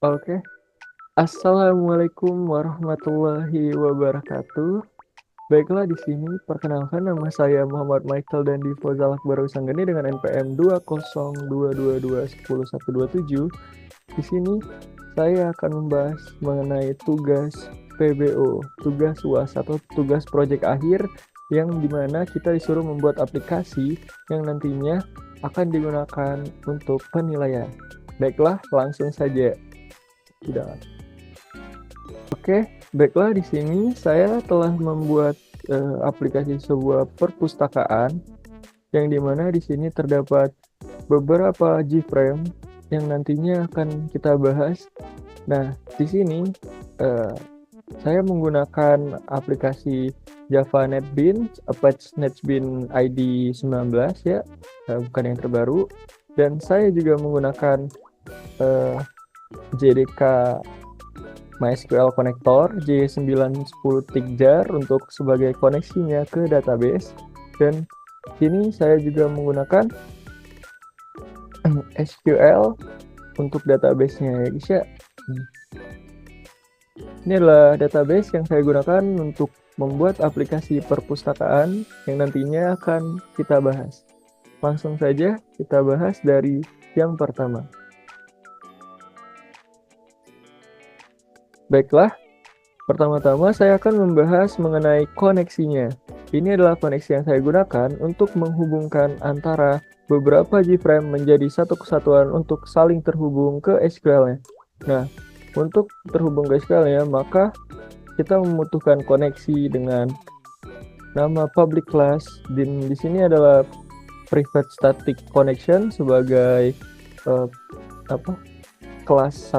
Oke, Assalamualaikum warahmatullahi wabarakatuh. Baiklah, di sini perkenalkan nama saya Muhammad Michael dan Divo Zalak Baru Sanggeni dengan NPM 20222101127. Di sini saya akan membahas mengenai tugas PBO, tugas UAS atau tugas proyek akhir yang dimana kita disuruh membuat aplikasi yang nantinya akan digunakan untuk penilaian. Baiklah, langsung saja. Tidak. Oke, baiklah di sini saya telah membuat aplikasi sebuah perpustakaan yang dimana di sini terdapat beberapa Gframe yang nantinya akan kita bahas. Nah, di sini saya menggunakan aplikasi Java NetBeans, Apache NetBeans ID 19 ya, bukan yang terbaru. Dan saya juga menggunakan JDK MySQL Connector J910 Tigjar untuk sebagai koneksinya ke database. Dan sini saya juga menggunakan SQL untuk database-nya ya guys ya. Ini adalah database yang saya gunakan untuk membuat aplikasi perpustakaan yang nantinya akan kita bahas. Langsung saja kita bahas dari yang pertama. Baiklah, pertama-tama saya akan membahas mengenai koneksinya. Ini adalah koneksi yang saya gunakan untuk menghubungkan antara beberapa Gframe menjadi satu kesatuan untuk saling terhubung ke SQL-nya. Nah, untuk terhubung ke SQL-nya, maka kita membutuhkan koneksi dengan nama public class. Dan di sini adalah private static connection sebagai kelas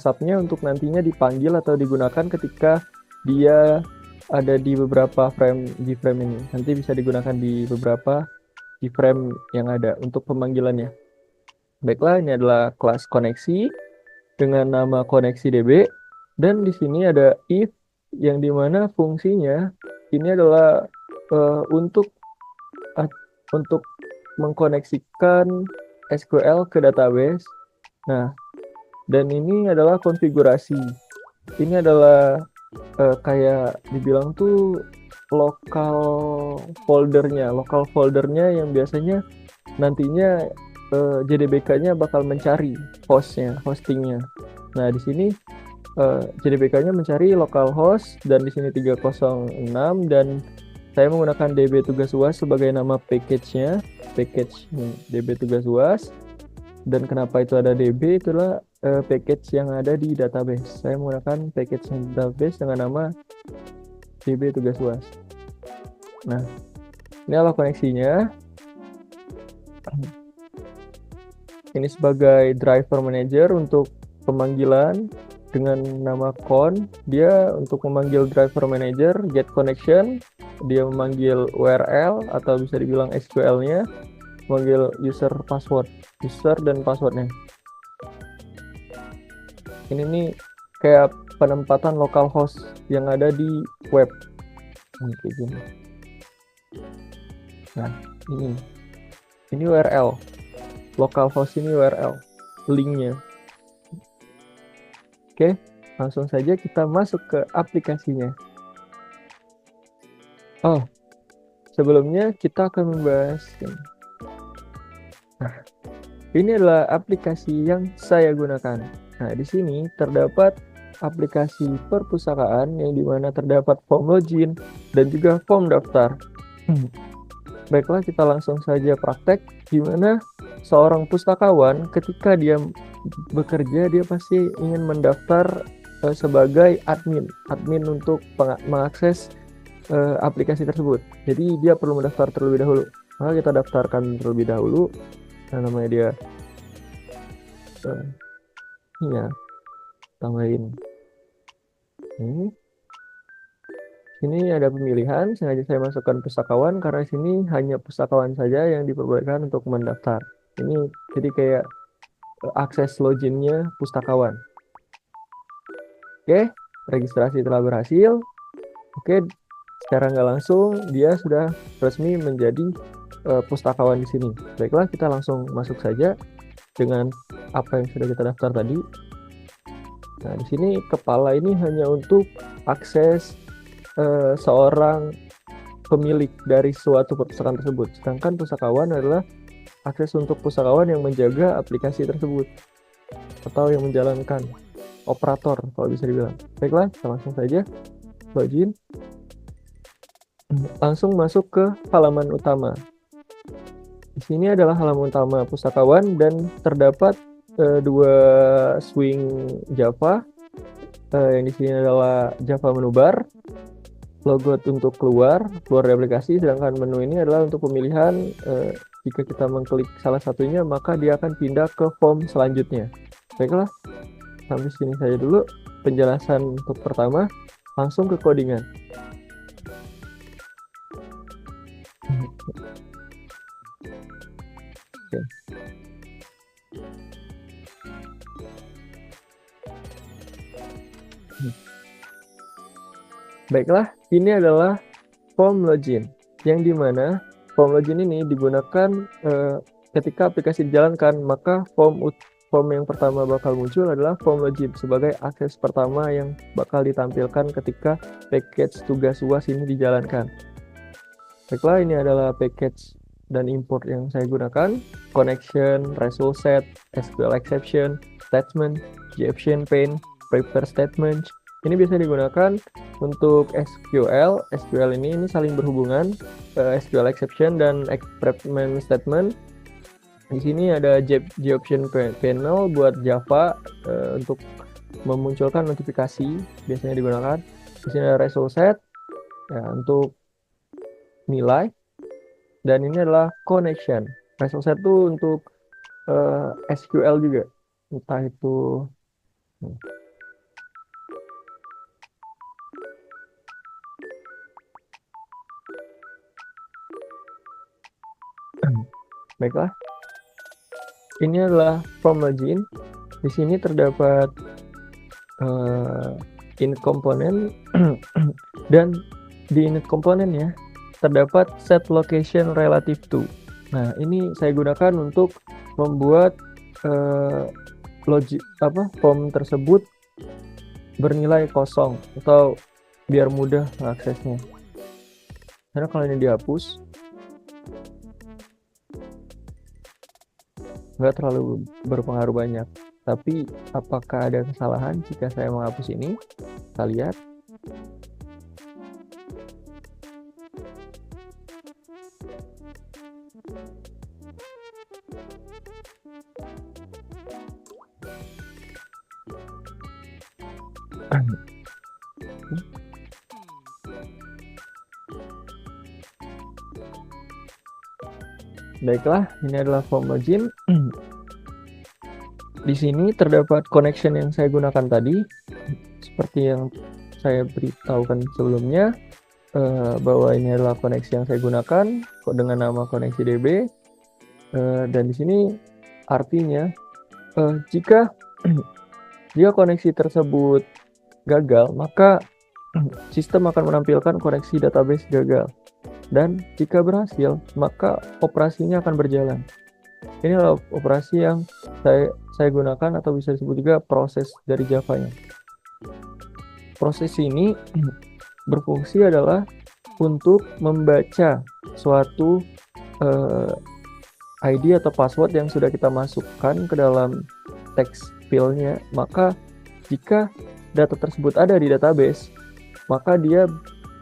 subnya untuk nantinya dipanggil atau digunakan ketika dia ada di beberapa Gframe ini. Nanti bisa digunakan di beberapa Gframe yang ada untuk pemanggilannya. Baiklah, ini adalah kelas koneksi dengan nama koneksi DB. Dan di sini ada if yang dimana fungsinya ini adalah untuk mengkoneksikan SQL ke database. Nah, dan ini adalah konfigurasi. Ini adalah kayak dibilang tuh lokal foldernya yang biasanya nantinya JDBK-nya bakal mencari hostingnya. Nah, di sini JDBK-nya mencari localhost dan di sini 306 dan saya menggunakan DB tugas UAS sebagai nama package-nya, package DB tugas UAS. Dan kenapa itu ada DB, itulah package yang ada di database. Saya menggunakan package database dengan nama DB tugas UAS. Nah, ini adalah koneksinya. Ini sebagai driver manager untuk pemanggilan dengan nama con. Dia untuk memanggil driver manager get connection, dia memanggil URL atau bisa dibilang SQL-nya, memanggil user dan passwordnya. Ini nih kayak penempatan localhost yang ada di web. Kayak gini. Nah, ini URL. Localhost ini URL, linknya. Oke, langsung saja kita masuk ke aplikasinya. Oh, sebelumnya kita akan membahas ini adalah aplikasi yang saya gunakan. Nah, di sini terdapat aplikasi perpustakaan yang dimana terdapat form login dan juga form daftar. Baiklah, kita langsung saja praktek gimana seorang pustakawan ketika dia bekerja, dia pasti ingin mendaftar sebagai admin untuk mengakses aplikasi tersebut. Jadi dia perlu mendaftar terlebih dahulu. Maka kita daftarkan terlebih dahulu. Nah, namanya dia tambahin ini ada pemilihan, sengaja saya masukkan pustakawan karena sini hanya pustakawan saja yang diperbolehkan untuk mendaftar. Ini jadi kayak akses loginnya pustakawan. Oke, registrasi telah berhasil. Oke, secara nggak langsung dia sudah resmi menjadi pustakawan di sini. Baiklah, kita langsung masuk saja dengan apa yang sudah kita daftar tadi. Nah, di sini kepala ini hanya untuk akses seorang pemilik dari suatu perpustakaan tersebut. Sedangkan pusakawan adalah akses untuk pusakawan yang menjaga aplikasi tersebut atau yang menjalankan, operator kalau bisa dibilang. Baiklah, kita langsung saja login. Langsung masuk ke halaman utama. Di sini adalah halaman utama pustakawan dan terdapat dua swing Java. Yang di sini adalah Java menu bar, logo untuk keluar dari aplikasi, sedangkan menu ini adalah untuk pemilihan. Jika kita mengklik salah satunya, maka dia akan pindah ke form selanjutnya. Baiklah, sampai sini saja dulu penjelasan untuk pertama. Langsung ke codingan. Oke. Baiklah, ini adalah form login, yang dimana form login ini digunakan ketika aplikasi dijalankan, maka form yang pertama bakal muncul adalah form login sebagai akses pertama yang bakal ditampilkan ketika package tugas UAS ini dijalankan. Baiklah, ini adalah package dan import yang saya gunakan: connection, result set, SQL exception, statement, Goption pane, prepare statement. Ini biasa digunakan untuk SQL. SQL ini saling berhubungan, SQL exception dan exception statement. Di sini ada Goption panel buat Java untuk memunculkan notifikasi, biasanya digunakan. Di sini ada result set ya, untuk nilai, dan ini adalah connection. Result set itu untuk SQL juga, entah itu baiklah. Ini adalah form login. Di sini terdapat init komponen dan di init komponennya terdapat set location relative to. Nah, ini saya gunakan untuk membuat form tersebut bernilai kosong atau biar mudah mengaksesnya. Karena kalau ini dihapus, nggak terlalu berpengaruh banyak. Tapi apakah ada kesalahan jika saya menghapus ini? Kita lihat. Baiklah, ini adalah form login. Di sini terdapat connection yang saya gunakan tadi, seperti yang saya beritahukan sebelumnya, bahwa ini adalah koneksi yang saya gunakan dengan nama koneksi DB. Dan di sini artinya jika koneksi tersebut gagal, maka sistem akan menampilkan koneksi database gagal. Dan jika berhasil, maka operasinya akan berjalan. Ini adalah operasi yang saya gunakan, atau bisa disebut juga proses dari Java-nya. Proses ini berfungsi adalah untuk membaca suatu ID atau password yang sudah kita masukkan ke dalam text field-nya. Maka jika data tersebut ada di database, maka dia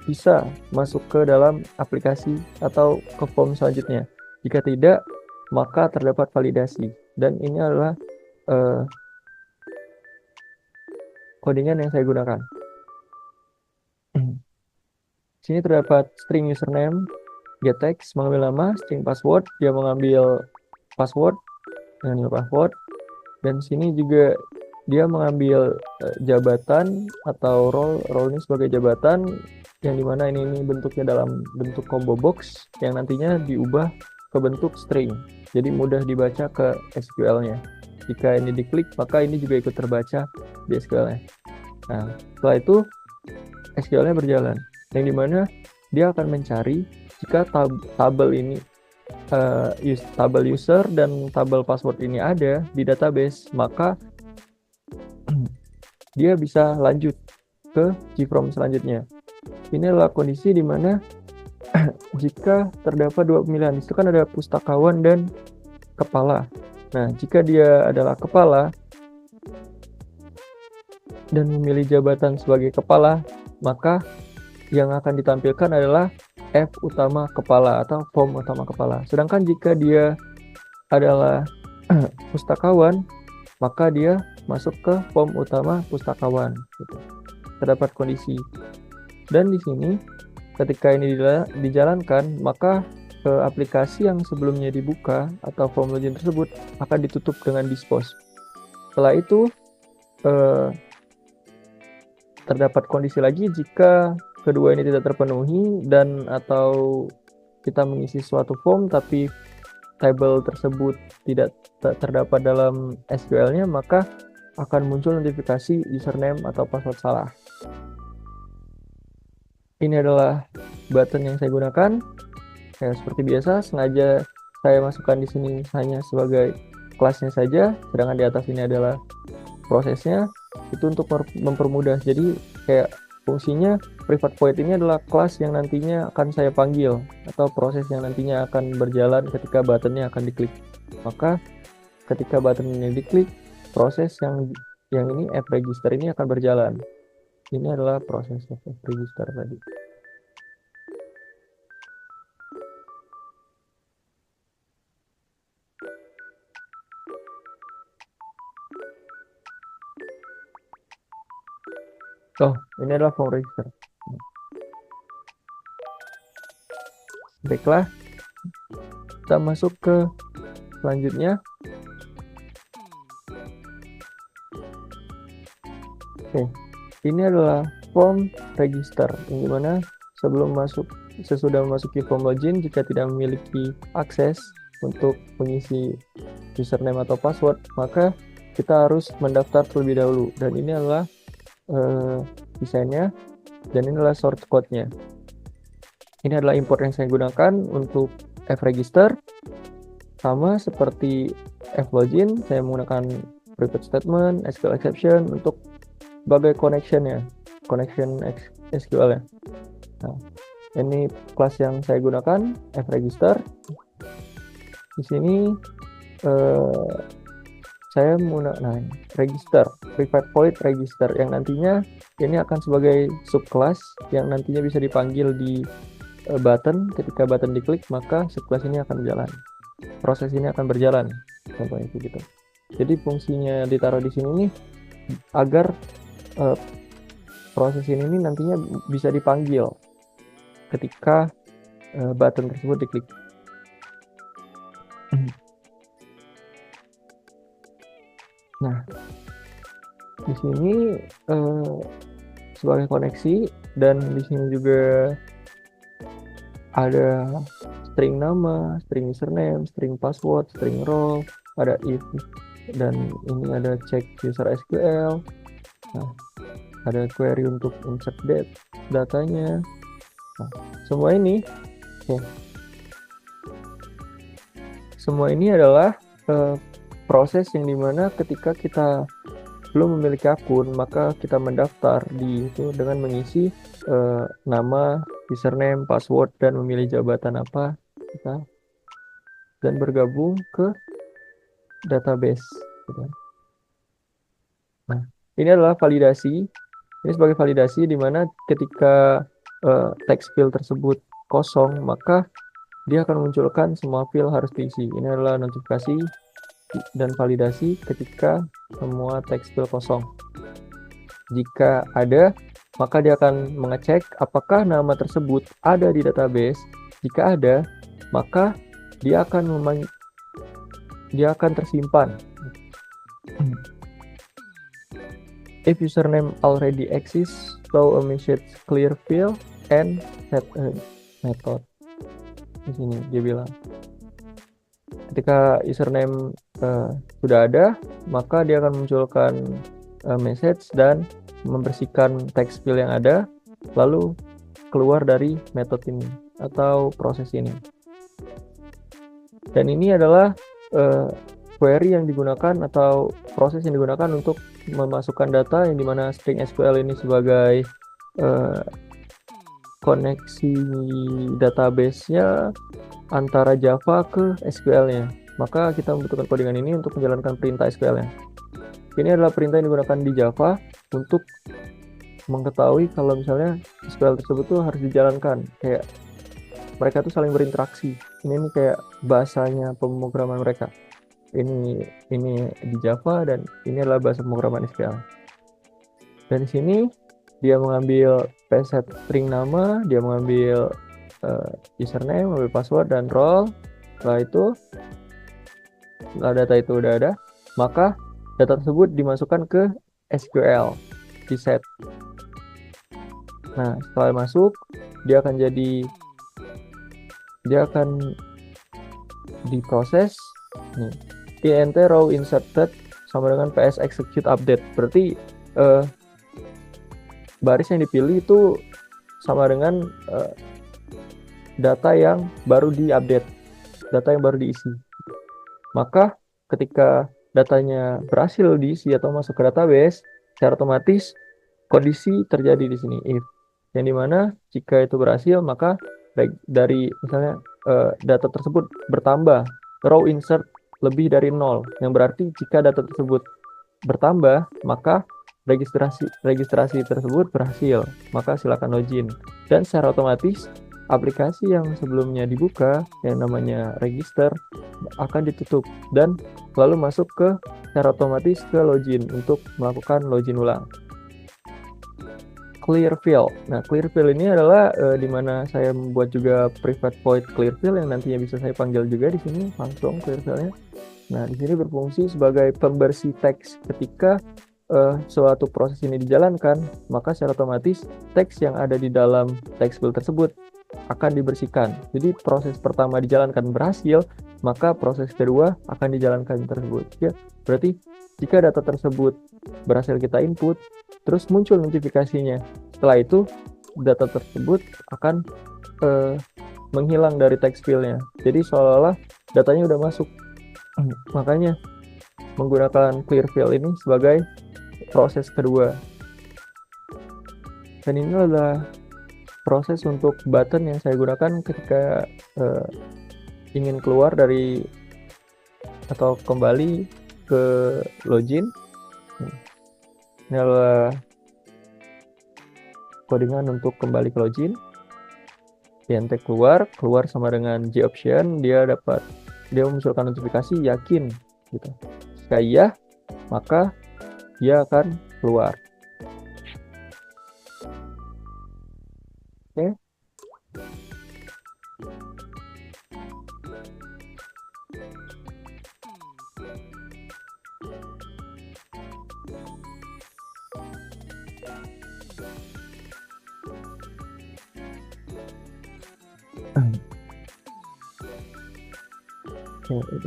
bisa masuk ke dalam aplikasi atau ke form selanjutnya. Jika tidak, maka terdapat validasi. Dan ini adalah codingan yang saya gunakan. Sini terdapat string username, getText mengambil nama, string password, dia mengambil password dengan nilai password. Dan sini juga dia mengambil jabatan atau role ini sebagai jabatan, yang dimana ini bentuknya dalam bentuk combo box yang nantinya diubah ke bentuk string, jadi mudah dibaca ke SQL-nya. Jika ini diklik, maka ini juga ikut terbaca di SQL-nya. Nah, setelah itu SQL-nya berjalan, yang dimana dia akan mencari jika tabel ini tabel user dan tabel password ini ada di database, maka dia bisa lanjut ke JFrog selanjutnya. Ini adalah kondisi di mana jika terdapat dua pemilihan, itu kan ada pustakawan dan kepala. Nah, jika dia adalah kepala dan memilih jabatan sebagai kepala, maka yang akan ditampilkan adalah F utama kepala atau form utama kepala. Sedangkan jika dia adalah pustakawan, maka dia masuk ke form utama pustakawan. Gitu. Terdapat kondisi. Dan di sini, ketika ini dijalankan, maka aplikasi yang sebelumnya dibuka atau form login tersebut akan ditutup dengan dispose. Setelah itu, terdapat kondisi lagi jika kedua ini tidak terpenuhi dan atau kita mengisi suatu form tapi table tersebut tidak terdapat dalam SQL-nya, maka akan muncul notifikasi username atau password salah. Ini adalah button yang saya gunakan. Ya, seperti biasa, sengaja saya masukkan di sini hanya sebagai kelasnya saja, sedangkan di atas ini adalah prosesnya. Itu untuk mempermudah. Jadi kayak fungsinya private void ini adalah kelas yang nantinya akan saya panggil atau proses yang nantinya akan berjalan ketika buttonnya akan diklik. Maka ketika button ini diklik, proses yang ini app register ini akan berjalan. Ini adalah proses app register tadi. Oh, ini adalah form register. Baiklah, kita masuk ke selanjutnya. Oke, ini adalah form register, yang dimana sesudah memasuki form login, jika tidak memiliki akses untuk mengisi username atau password, maka kita harus mendaftar terlebih dahulu. Dan ini adalah desainnya, dan ini adalah source code-nya. Ini adalah import yang saya gunakan untuk fregister. Sama seperti flogin, saya menggunakan private statement, SQL exception untuk sebagai connection SQL-nya. Nah, ini kelas yang saya gunakan, fregister. Di sini saya menggunakan register, private void register, yang nantinya ini akan sebagai subclass yang nantinya bisa dipanggil di button. Ketika button diklik, maka subclass ini akan berjalan. Proses ini akan berjalan, contohnya gitu. Jadi fungsinya ditaruh di sini nih agar proses ini nantinya bisa dipanggil ketika button tersebut diklik. Nah, di sini sebagai koneksi, dan di sini juga ada string nama, string username, string password, string role, ada if, dan ini ada check user SQL. Nah, ada query untuk insert datanya. Nah, semua ini adalah proses yang dimana ketika kita belum memiliki akun, maka kita mendaftar di itu dengan mengisi nama, username, password, dan memilih jabatan apa kita, dan bergabung ke database. Nah, ini adalah validasi. Ini sebagai validasi di mana ketika text field tersebut kosong, maka dia akan memunculkan semua field harus diisi. Ini adalah notifikasi dan validasi ketika semua text field kosong. Jika ada, maka dia akan mengecek apakah nama tersebut ada di database. Jika ada, maka dia akan tersimpan. If username already exists, show a message clear field and set a method. Di sini dia bilang, ketika username sudah ada, maka dia akan munculkan message dan membersihkan text field yang ada, lalu keluar dari method ini atau proses ini. Dan ini adalah query yang digunakan atau proses yang digunakan untuk memasukkan data yang dimana string SQL ini sebagai koneksi database-nya antara Java ke SQL-nya. Maka kita membutuhkan codingan ini untuk menjalankan perintah SQL-nya. Ini adalah perintah yang digunakan di Java untuk mengetahui kalau misalnya SQL tersebut tuh harus dijalankan. Kayak mereka tuh saling berinteraksi. Ini kayak bahasanya pemrograman mereka. Ini di Java dan ini adalah bahasa pemrograman SQL. Dan di sini dia mengambil set string nama, dia mengambil username, mengambil password dan role. Setelah itu, setelah data itu udah ada, maka data tersebut dimasukkan ke SQL di set. Nah, setelah masuk, dia akan diproses. Nih, int row inserted sama dengan ps execute update. Berarti baris yang dipilih itu sama dengan data yang baru diupdate, data yang baru diisi. Maka ketika datanya berhasil diisi atau masuk ke database, secara otomatis kondisi terjadi di sini if, yang dimana jika itu berhasil maka dari misalnya data tersebut bertambah, row insert lebih dari 0, yang berarti jika data tersebut bertambah maka registrasi tersebut berhasil, maka silakan login. Dan secara otomatis aplikasi yang sebelumnya dibuka yang namanya register akan ditutup dan lalu masuk ke secara otomatis ke login untuk melakukan login ulang. Clear field. Nah, clear field ini adalah di mana saya membuat juga private void clear field yang nantinya bisa saya panggil juga di sini langsung clear fieldnya. Nah, di sini berfungsi sebagai pembersih teks ketika suatu proses ini dijalankan, maka secara otomatis teks yang ada di dalam text field tersebut akan dibersihkan. Jadi proses pertama dijalankan berhasil, maka proses kedua akan dijalankan tersebut. Ya, berarti jika data tersebut berhasil kita input, terus muncul notifikasinya. Setelah itu data tersebut akan menghilang dari text field-nya. Jadi seolah-olah datanya udah masuk. Makanya menggunakan clear field ini sebagai proses kedua. Dan ini adalah proses untuk button yang saya gunakan ketika ingin keluar dari atau kembali ke login. Ini adalah codingan untuk kembali ke login. int keluar sama dengan J option, dia memunculkan notifikasi yakin gitu. Jika iya, maka dia akan keluar. Oke.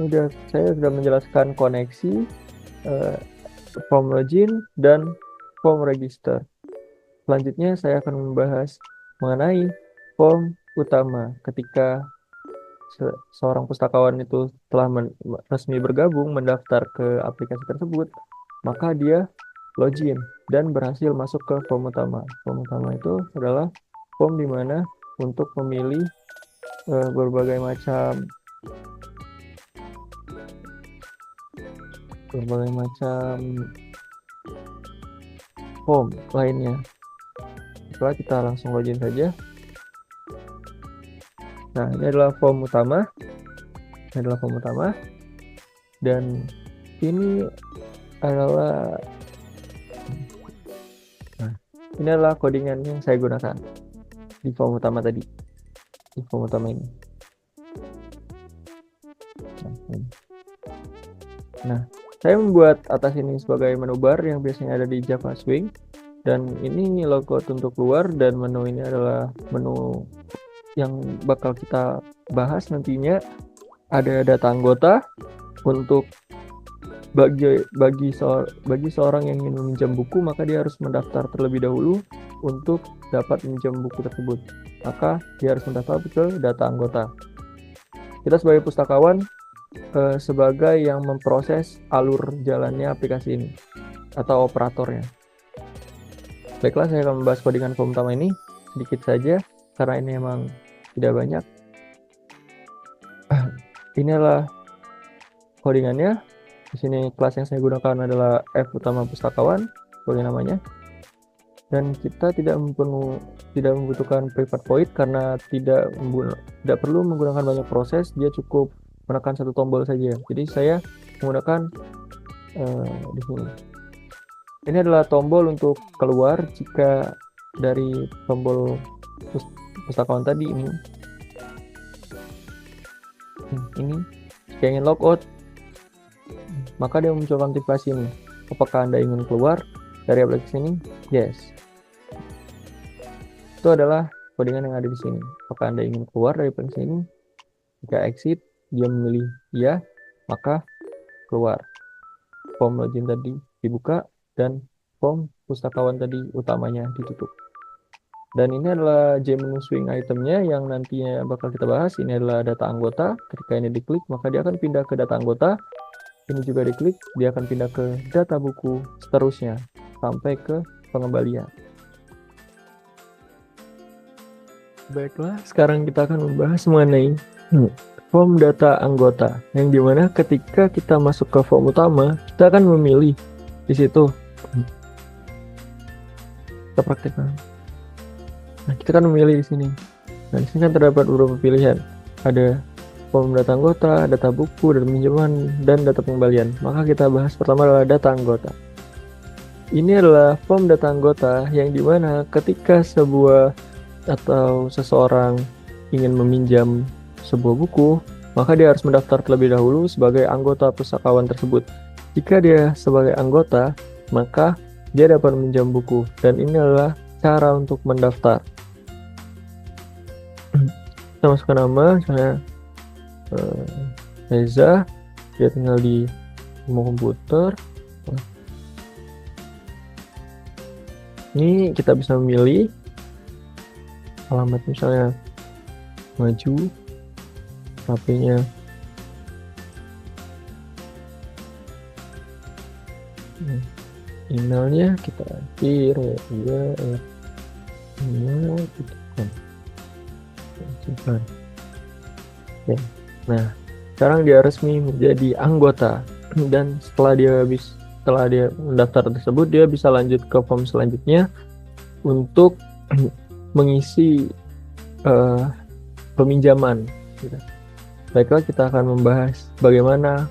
Ini saya sudah menjelaskan koneksi form login dan form register. Selanjutnya saya akan membahas mengenai form utama. Ketika seorang pustakawan itu telah resmi bergabung mendaftar ke aplikasi tersebut, maka dia login dan berhasil masuk ke form utama. Form utama itu adalah form di mana untuk memilih berbagai macam form lainnya. Setelah kita langsung login saja. Nah, ini adalah form utama. Dan ini adalah codingan yang saya gunakan di form utama tadi. Di form utama ini. Nah, saya membuat atas ini sebagai menu bar yang biasanya ada di Java Swing. Dan ini logout untuk keluar, dan menu ini adalah menu yang bakal kita bahas nantinya. Ada data anggota untuk bagi seorang yang ingin meminjam buku, maka dia harus mendaftar terlebih dahulu untuk dapat meminjam buku tersebut. Maka dia harus mendaftar ke data anggota. Kita sebagai pustakawan sebagai yang memproses alur jalannya aplikasi ini. atau operatornya. Baiklah, saya akan membahas codingan form utama ini sedikit saja karena ini memang tidak banyak. Ini adalah codingannya. Di sini kelas yang saya gunakan adalah F utama pustakawan sebagai namanya. Dan kita tidak membutuhkan private void karena tidak perlu menggunakan banyak proses, dia cukup menekan satu tombol saja. Jadi saya menggunakan di sini. Ini adalah tombol untuk keluar jika dari tombol pustakawan tadi ini jika ingin logout, maka dia memunculkan notifikasi ini. Apakah Anda ingin keluar dari aplikasi ini? Yes. Itu adalah codingan yang ada di sini. Apakah Anda ingin keluar dari aplikasi ini? Jika exit, dia memilih ya, maka keluar. Form login tadi dibuka dan form pustakawan tadi utamanya ditutup. Dan ini adalah JMenu swing itemnya yang nantinya bakal kita bahas. Ini adalah data anggota. Ketika ini diklik, maka dia akan pindah ke data anggota. Ini juga diklik, dia akan pindah ke data buku seterusnya sampai ke pengembalian. Baiklah, sekarang kita akan membahas mengenai form data anggota, yang dimana ketika kita masuk ke form utama, kita akan memilih di situ. Kita praktekkan. Nah, kita kan memilih di sini. Nah, di sini kan terdapat beberapa pilihan. Ada form data anggota, data buku, data pinjaman, dan data pengembalian. Maka kita bahas pertama adalah data anggota. Ini adalah form data anggota yang dimana ketika sebuah atau seseorang ingin meminjam sebuah buku, maka dia harus mendaftar terlebih dahulu sebagai anggota pustakawan tersebut. Jika dia sebagai anggota, maka dia dapat meminjam buku, dan ini adalah cara untuk mendaftar. Kita masukkan nama, misalnya Reza, dia tinggal di rumah komputer. Ini kita bisa memilih alamat, misalnya maju, HP-nya emailnya kita Nah, sekarang dia resmi menjadi anggota, dan setelah dia mendaftar tersebut, dia bisa lanjut ke form selanjutnya untuk mengisi peminjaman. Baiklah, kita akan membahas bagaimana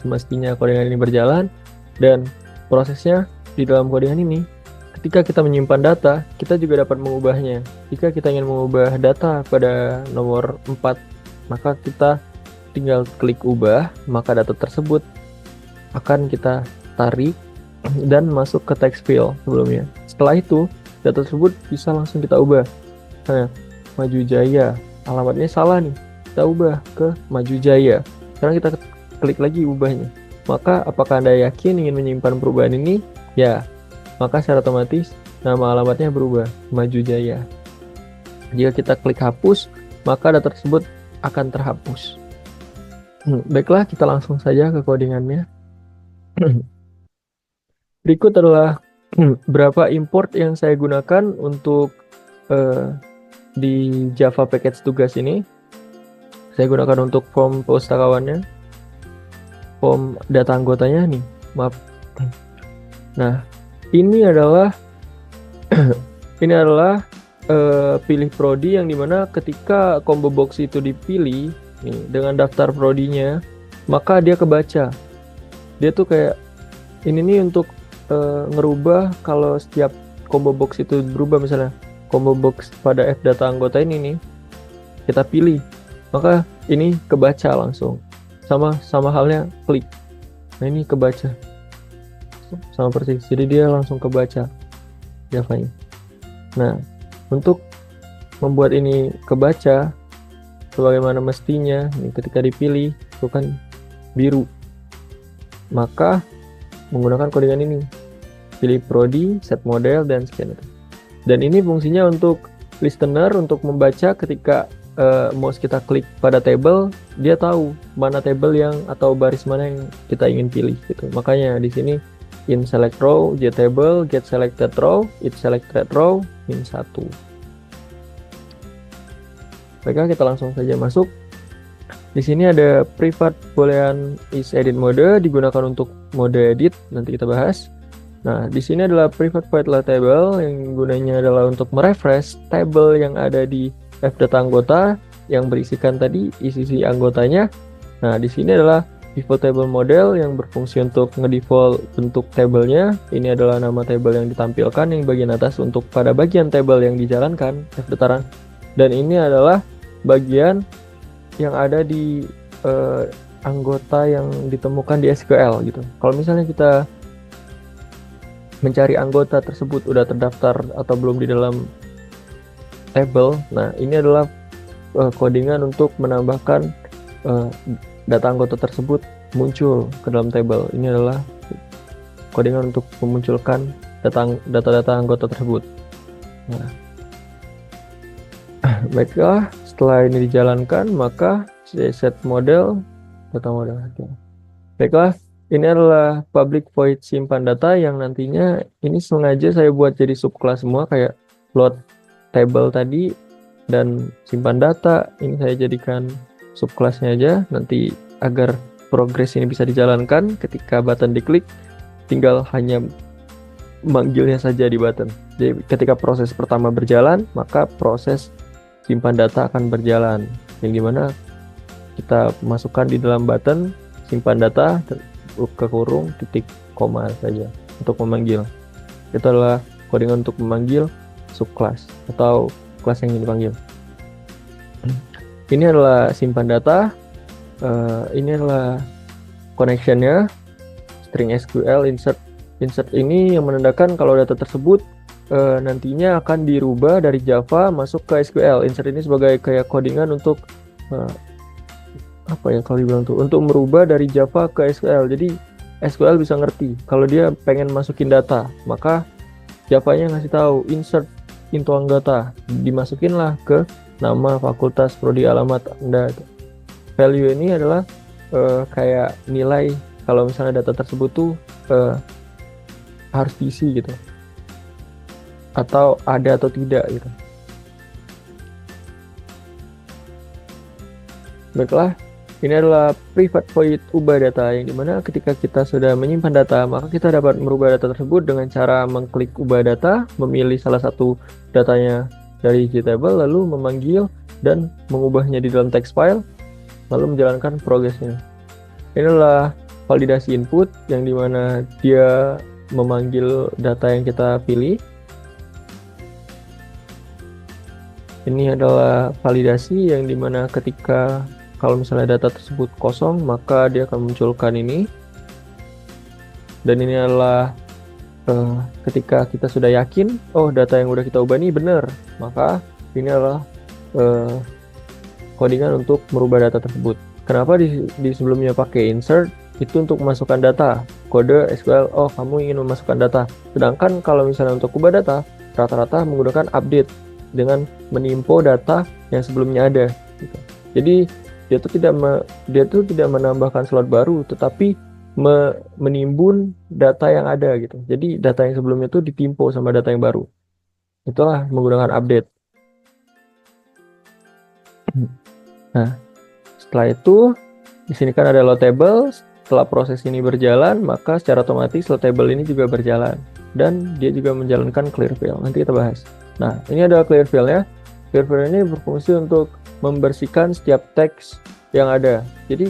semestinya codingan ini berjalan, dan prosesnya di dalam codingan ini. Ketika kita menyimpan data, kita juga dapat mengubahnya. Jika kita ingin mengubah data pada nomor 4, maka kita tinggal klik ubah, maka data tersebut akan kita tarik dan masuk ke text field sebelumnya. Setelah itu, data tersebut bisa langsung kita ubah. Nah, Maju Jaya, alamatnya salah nih, kita ubah ke Maju Jaya. Sekarang kita klik lagi ubahnya. Maka apakah Anda yakin ingin menyimpan perubahan ini? Ya, maka secara otomatis nama alamatnya berubah, Maju Jaya. Jika kita klik hapus, maka data tersebut akan terhapus. Baiklah, kita langsung saja ke codingannya. Berikut adalah berapa import yang saya gunakan untuk di Java package tugas ini. Saya gunakan untuk form pustakawannya, form data anggotanya nih, maaf. Nah, ini adalah pilih prodi, yang dimana ketika combo box itu dipilih nih dengan daftar prodinya, maka dia kebaca. Dia tuh kayak ini nih untuk ngerubah kalau setiap combo box itu berubah. Misalnya combo box pada F data anggota ini nih kita pilih, maka ini kebaca langsung. Sama halnya klik. Nah, ini kebaca sama persis, jadi dia langsung kebaca Java-nya. Nah, untuk membuat ini kebaca sebagaimana mestinya, ini ketika dipilih itu kan biru, maka menggunakan codingan ini, pilih prodi, set model, dan scan itu. Dan ini fungsinya untuk listener, untuk membaca ketika mouse kita klik pada table, dia tahu mana table yang atau baris mana yang kita ingin pilih gitu. Makanya di sini in select row, get table, get selected row, it selected row, min 1. Baiklah, kita langsung saja masuk. Di sini ada private boolean is edit mode, digunakan untuk mode edit, nanti kita bahas. Nah, di sini adalah private void table yang gunanya adalah untuk merefresh table yang ada di fdata anggota yang berisikan tadi isi anggotanya. Nah, di sini adalah default table model yang berfungsi untuk ngedefault bentuk tabelnya. Ini adalah nama table yang ditampilkan yang bagian atas untuk pada bagian table yang dijalankan fdata. Dan ini adalah bagian yang ada di anggota yang ditemukan di SQL gitu. Kalau misalnya kita mencari anggota tersebut udah terdaftar atau belum di dalam table, nah ini adalah codingan untuk menambahkan data anggota tersebut muncul ke dalam table. Ini adalah codingan untuk memunculkan data-data anggota tersebut. Nah, baiklah, setelah ini dijalankan maka set model data model. Baiklah, ini adalah public void simpan data yang nantinya ini sengaja saya buat jadi subclass semua kayak load table tadi dan simpan data. Ini saya jadikan subclassnya aja nanti agar progres ini bisa dijalankan. Ketika button diklik tinggal hanya manggilnya saja di button. Jadi ketika proses pertama berjalan maka proses simpan data akan berjalan, yang dimana kita masukkan di dalam button simpan data ke kurung titik koma saja untuk memanggil. Itu adalah codingan untuk memanggil subclass atau kelas yang ingin dipanggil. Ini adalah simpan data. Ini adalah connectionnya, string SQL insert. Insert ini yang menandakan kalau data tersebut nantinya akan dirubah dari Java masuk ke SQL. Insert ini sebagai kayak codingan untuk apa ya kalau dibilang tuh, untuk merubah dari Java ke SQL. Jadi SQL bisa ngerti kalau dia pengen masukin data, maka Java-nya ngasih tahu insert into anggota, dimasukinlah ke nama, fakultas, prodi, alamat Anda. Value ini adalah kayak nilai kalau misalnya data tersebut tuh harus diisi gitu, atau ada atau tidak gitu. Baiklah, ini adalah private void ubah data, yang dimana ketika kita sudah menyimpan data maka kita dapat merubah data tersebut dengan cara mengklik ubah data, memilih salah satu datanya dari JTable, lalu memanggil dan mengubahnya di dalam text file, lalu menjalankan progresnya. Ini adalah validasi input, yang dimana dia memanggil data yang kita pilih. Ini adalah validasi yang dimana ketika kalau misalnya data tersebut kosong maka dia akan munculkan ini. Dan ini adalah ketika kita sudah yakin oh data yang udah kita ubah ini benar, maka ini adalah codingan untuk merubah data tersebut. Kenapa di sebelumnya pakai insert? Itu untuk memasukkan data, kode SQL, oh kamu ingin memasukkan data. Sedangkan kalau misalnya untuk ubah data, rata-rata menggunakan update dengan menimpo data yang sebelumnya ada gitu. Jadi dia tuh tidak menambahkan slot baru, tetapi menimbun data yang ada gitu. Jadi data yang sebelumnya itu ditimpo sama data yang baru. Itulah menggunakan update. Nah, setelah itu di sini kan ada load table. Setelah proses ini berjalan, maka secara otomatis load table ini juga berjalan dan dia juga menjalankan clear fill. Nanti kita bahas. Nah, ini ada clear fill-nya. Clear fill ini berfungsi untuk membersihkan setiap teks yang ada. Jadi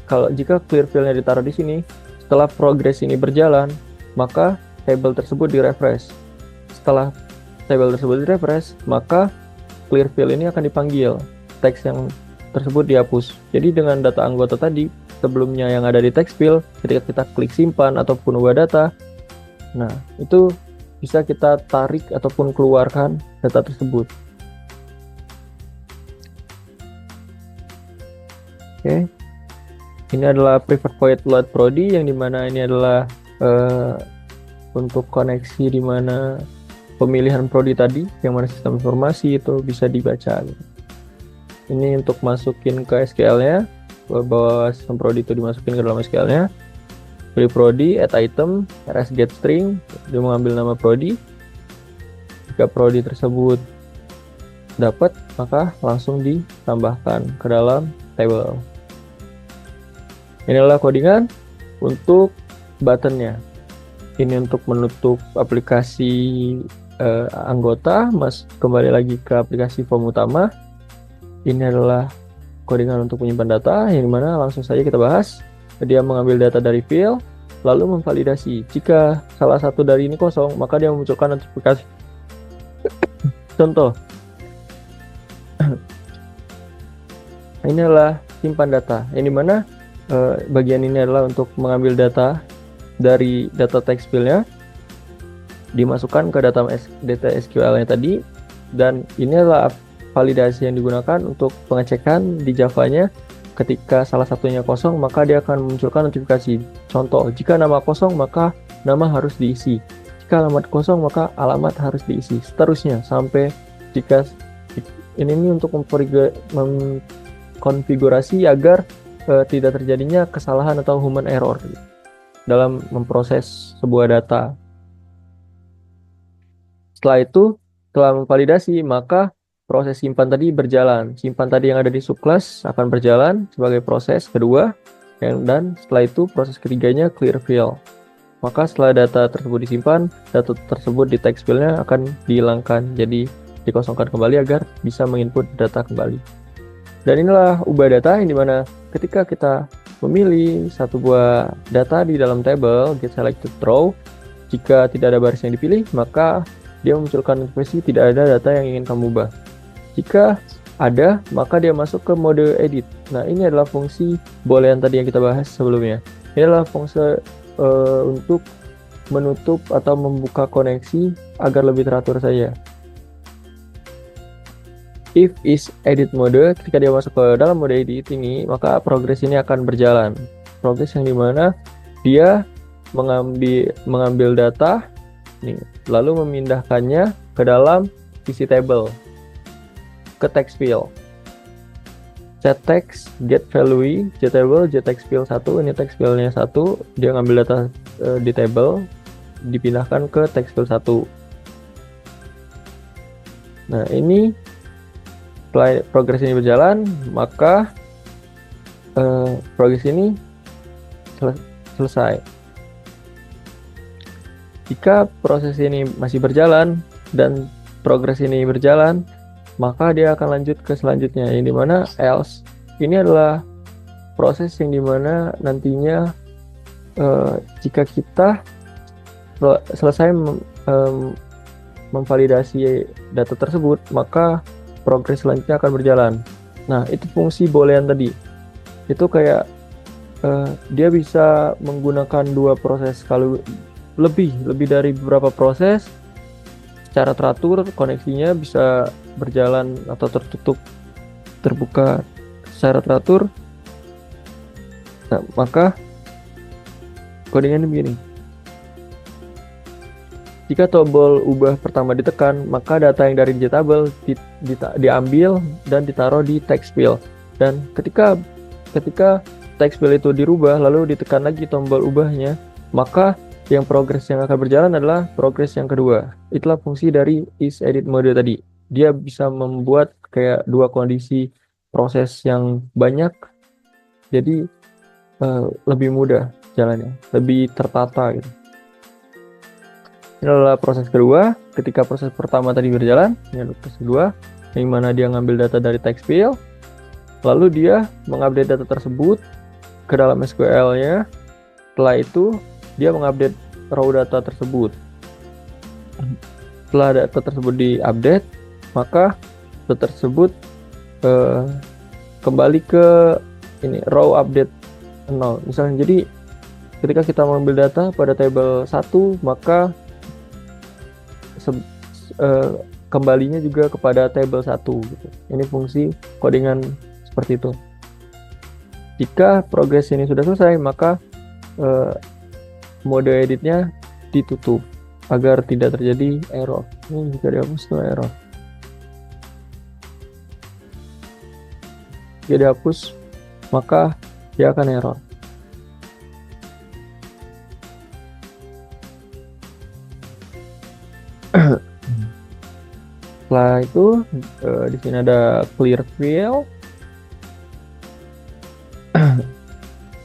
kalau jika clear fill-nya ditaruh di sini, setelah progres ini berjalan, maka table tersebut direfresh. Setelah table tersebut direfresh, maka clear fill ini akan dipanggil. Teks yang tersebut dihapus. Jadi dengan data anggota tadi sebelumnya yang ada di text field, ketika kita klik simpan ataupun ubah data, nah itu bisa kita tarik ataupun keluarkan data tersebut. Oke, ini adalah private void load prodi, yang dimana ini adalah untuk koneksi dimana pemilihan prodi tadi, yang mana sistem informasi itu bisa dibaca. Ini untuk masukin ke SQL-nya, bahwa sistem prodi itu dimasukin ke dalam SQL-nya. pilih prodi, add item, rs get string, dia mengambil nama prodi. Jika prodi tersebut dapat, maka langsung ditambahkan ke dalam table. Inilah codingan untuk buttonnya. Ini untuk menutup aplikasi anggota, kembali lagi ke aplikasi form utama. Ini adalah codingan untuk menyimpan data, yang dimana langsung saja kita bahas. Dia mengambil data dari field, lalu memvalidasi. Jika salah satu dari ini kosong, maka dia memunculkan notifikasi. Contoh, ini adalah simpan data, yang dimana bagian ini adalah untuk mengambil data dari data text field-nya, dimasukkan ke data SQL-nya tadi, dan ini adalah validasi yang digunakan untuk pengecekan di Java-nya. Ketika salah satunya kosong, maka dia akan memunculkan notifikasi. Contoh, jika nama kosong, maka nama harus diisi. Jika alamat kosong, maka alamat harus diisi. Seterusnya, sampai jika ini untuk mengkonfigurasi agar tidak terjadinya kesalahan atau human error dalam memproses sebuah data. Setelah itu, setelah memvalidasi, maka proses simpan tadi berjalan. Simpan tadi yang ada di subclass akan berjalan sebagai proses kedua, dan setelah itu proses ketiganya clear field. Maka setelah data tersebut disimpan, data tersebut di text field-nya akan dihilangkan, jadi dikosongkan kembali agar bisa menginput data kembali. Dan inilah ubah data, yang dimana ketika kita memilih satu buah data di dalam table get selected row, jika tidak ada baris yang dipilih, maka dia memunculkan notifikasi tidak ada data yang ingin kamu ubah. Jika ada, maka dia masuk ke mode edit. Nah, ini adalah fungsi boolean tadi yang kita bahas sebelumnya. Ini adalah fungsi untuk menutup atau membuka koneksi agar lebih teratur saja. If is edit mode, ketika dia masuk ke dalam mode edit ini, maka progres ini akan berjalan. Progres yang dimana dia mengambil data, lalu memindahkannya ke dalam isi table, ke text field. Set text, get value, get table, get text field 1, ini text fieldnya 1, dia ngambil data di table, dipindahkan ke text field 1. Nah, ini setelah progres ini berjalan, maka progres ini selesai. Jika proses ini masih berjalan dan progres ini berjalan, maka dia akan lanjut ke selanjutnya, yang dimana else. Ini adalah proses yang dimana nantinya jika kita selesai memvalidasi data tersebut, maka progres selanjutnya akan berjalan. Nah, itu fungsi boolean tadi. Itu kayak dia bisa menggunakan dua proses, kalau lebih dari beberapa proses secara teratur, koneksinya bisa berjalan atau tertutup, terbuka secara teratur. Nah, maka codingannya begini. Jika tombol ubah pertama ditekan, maka data yang dari table diambil dan ditaruh di text field. Dan ketika text field itu dirubah lalu ditekan lagi tombol ubahnya, maka yang progres yang akan berjalan adalah progres yang kedua. Itulah fungsi dari is edit mode tadi. Dia bisa membuat kayak dua kondisi proses yang banyak, jadi lebih mudah jalannya, lebih tertata gitu. Ini adalah proses kedua. Ketika proses pertama tadi berjalan, ini adalah proses kedua, yang mana dia ngambil data dari text field, lalu dia mengupdate data tersebut ke dalam SQL-nya. Setelah itu dia mengupdate raw data tersebut. Setelah data tersebut diupdate, maka data tersebut kembali ke ini raw update 0 misalnya. Jadi ketika kita mengambil data pada table 1, maka kembalinya juga kepada table 1 gitu. Ini fungsi codingan seperti itu. Jika progres ini sudah selesai, maka mode editnya ditutup agar tidak terjadi error. Ini jika dihapus itu error. Jika dihapus, maka dia akan error. Setelah itu di sini ada clear field.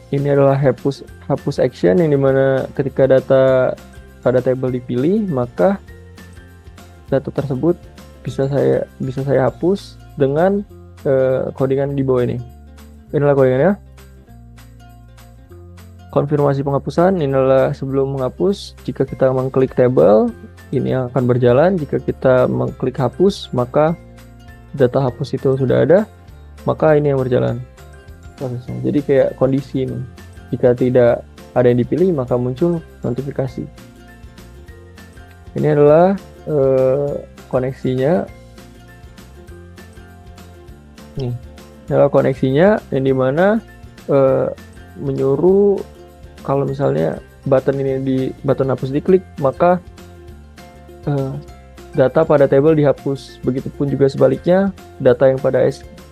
Ini adalah hapus action, yang dimana ketika data pada table dipilih, maka data tersebut bisa saya hapus dengan codingan di bawah ini. Inilah codingannya. Konfirmasi penghapusan, inilah sebelum menghapus. Jika kita mengklik table, ini yang akan berjalan. Jika kita mengklik hapus, maka data hapus itu sudah ada, maka ini yang berjalan prosesnya. Jadi kayak kondisi ini, jika tidak ada yang dipilih maka muncul notifikasi. Ini adalah koneksinya. Nih, adalah koneksinya, yang dimana menyuruh kalau misalnya button hapus diklik, maka data pada table dihapus. Begitupun juga sebaliknya, data yang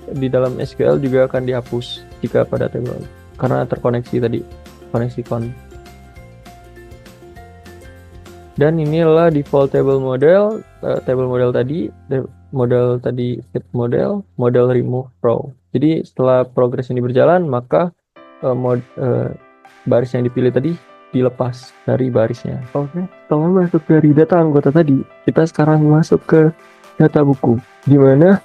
di dalam SQL juga akan dihapus jika pada table, karena terkoneksi tadi, koneksi con. Dan inilah default table model, set model remove row. Jadi setelah progres ini berjalan, maka baris yang dipilih tadi dilepas dari barisnya. Oke, setelah masuk dari data anggota tadi, kita sekarang masuk ke data buku, di mana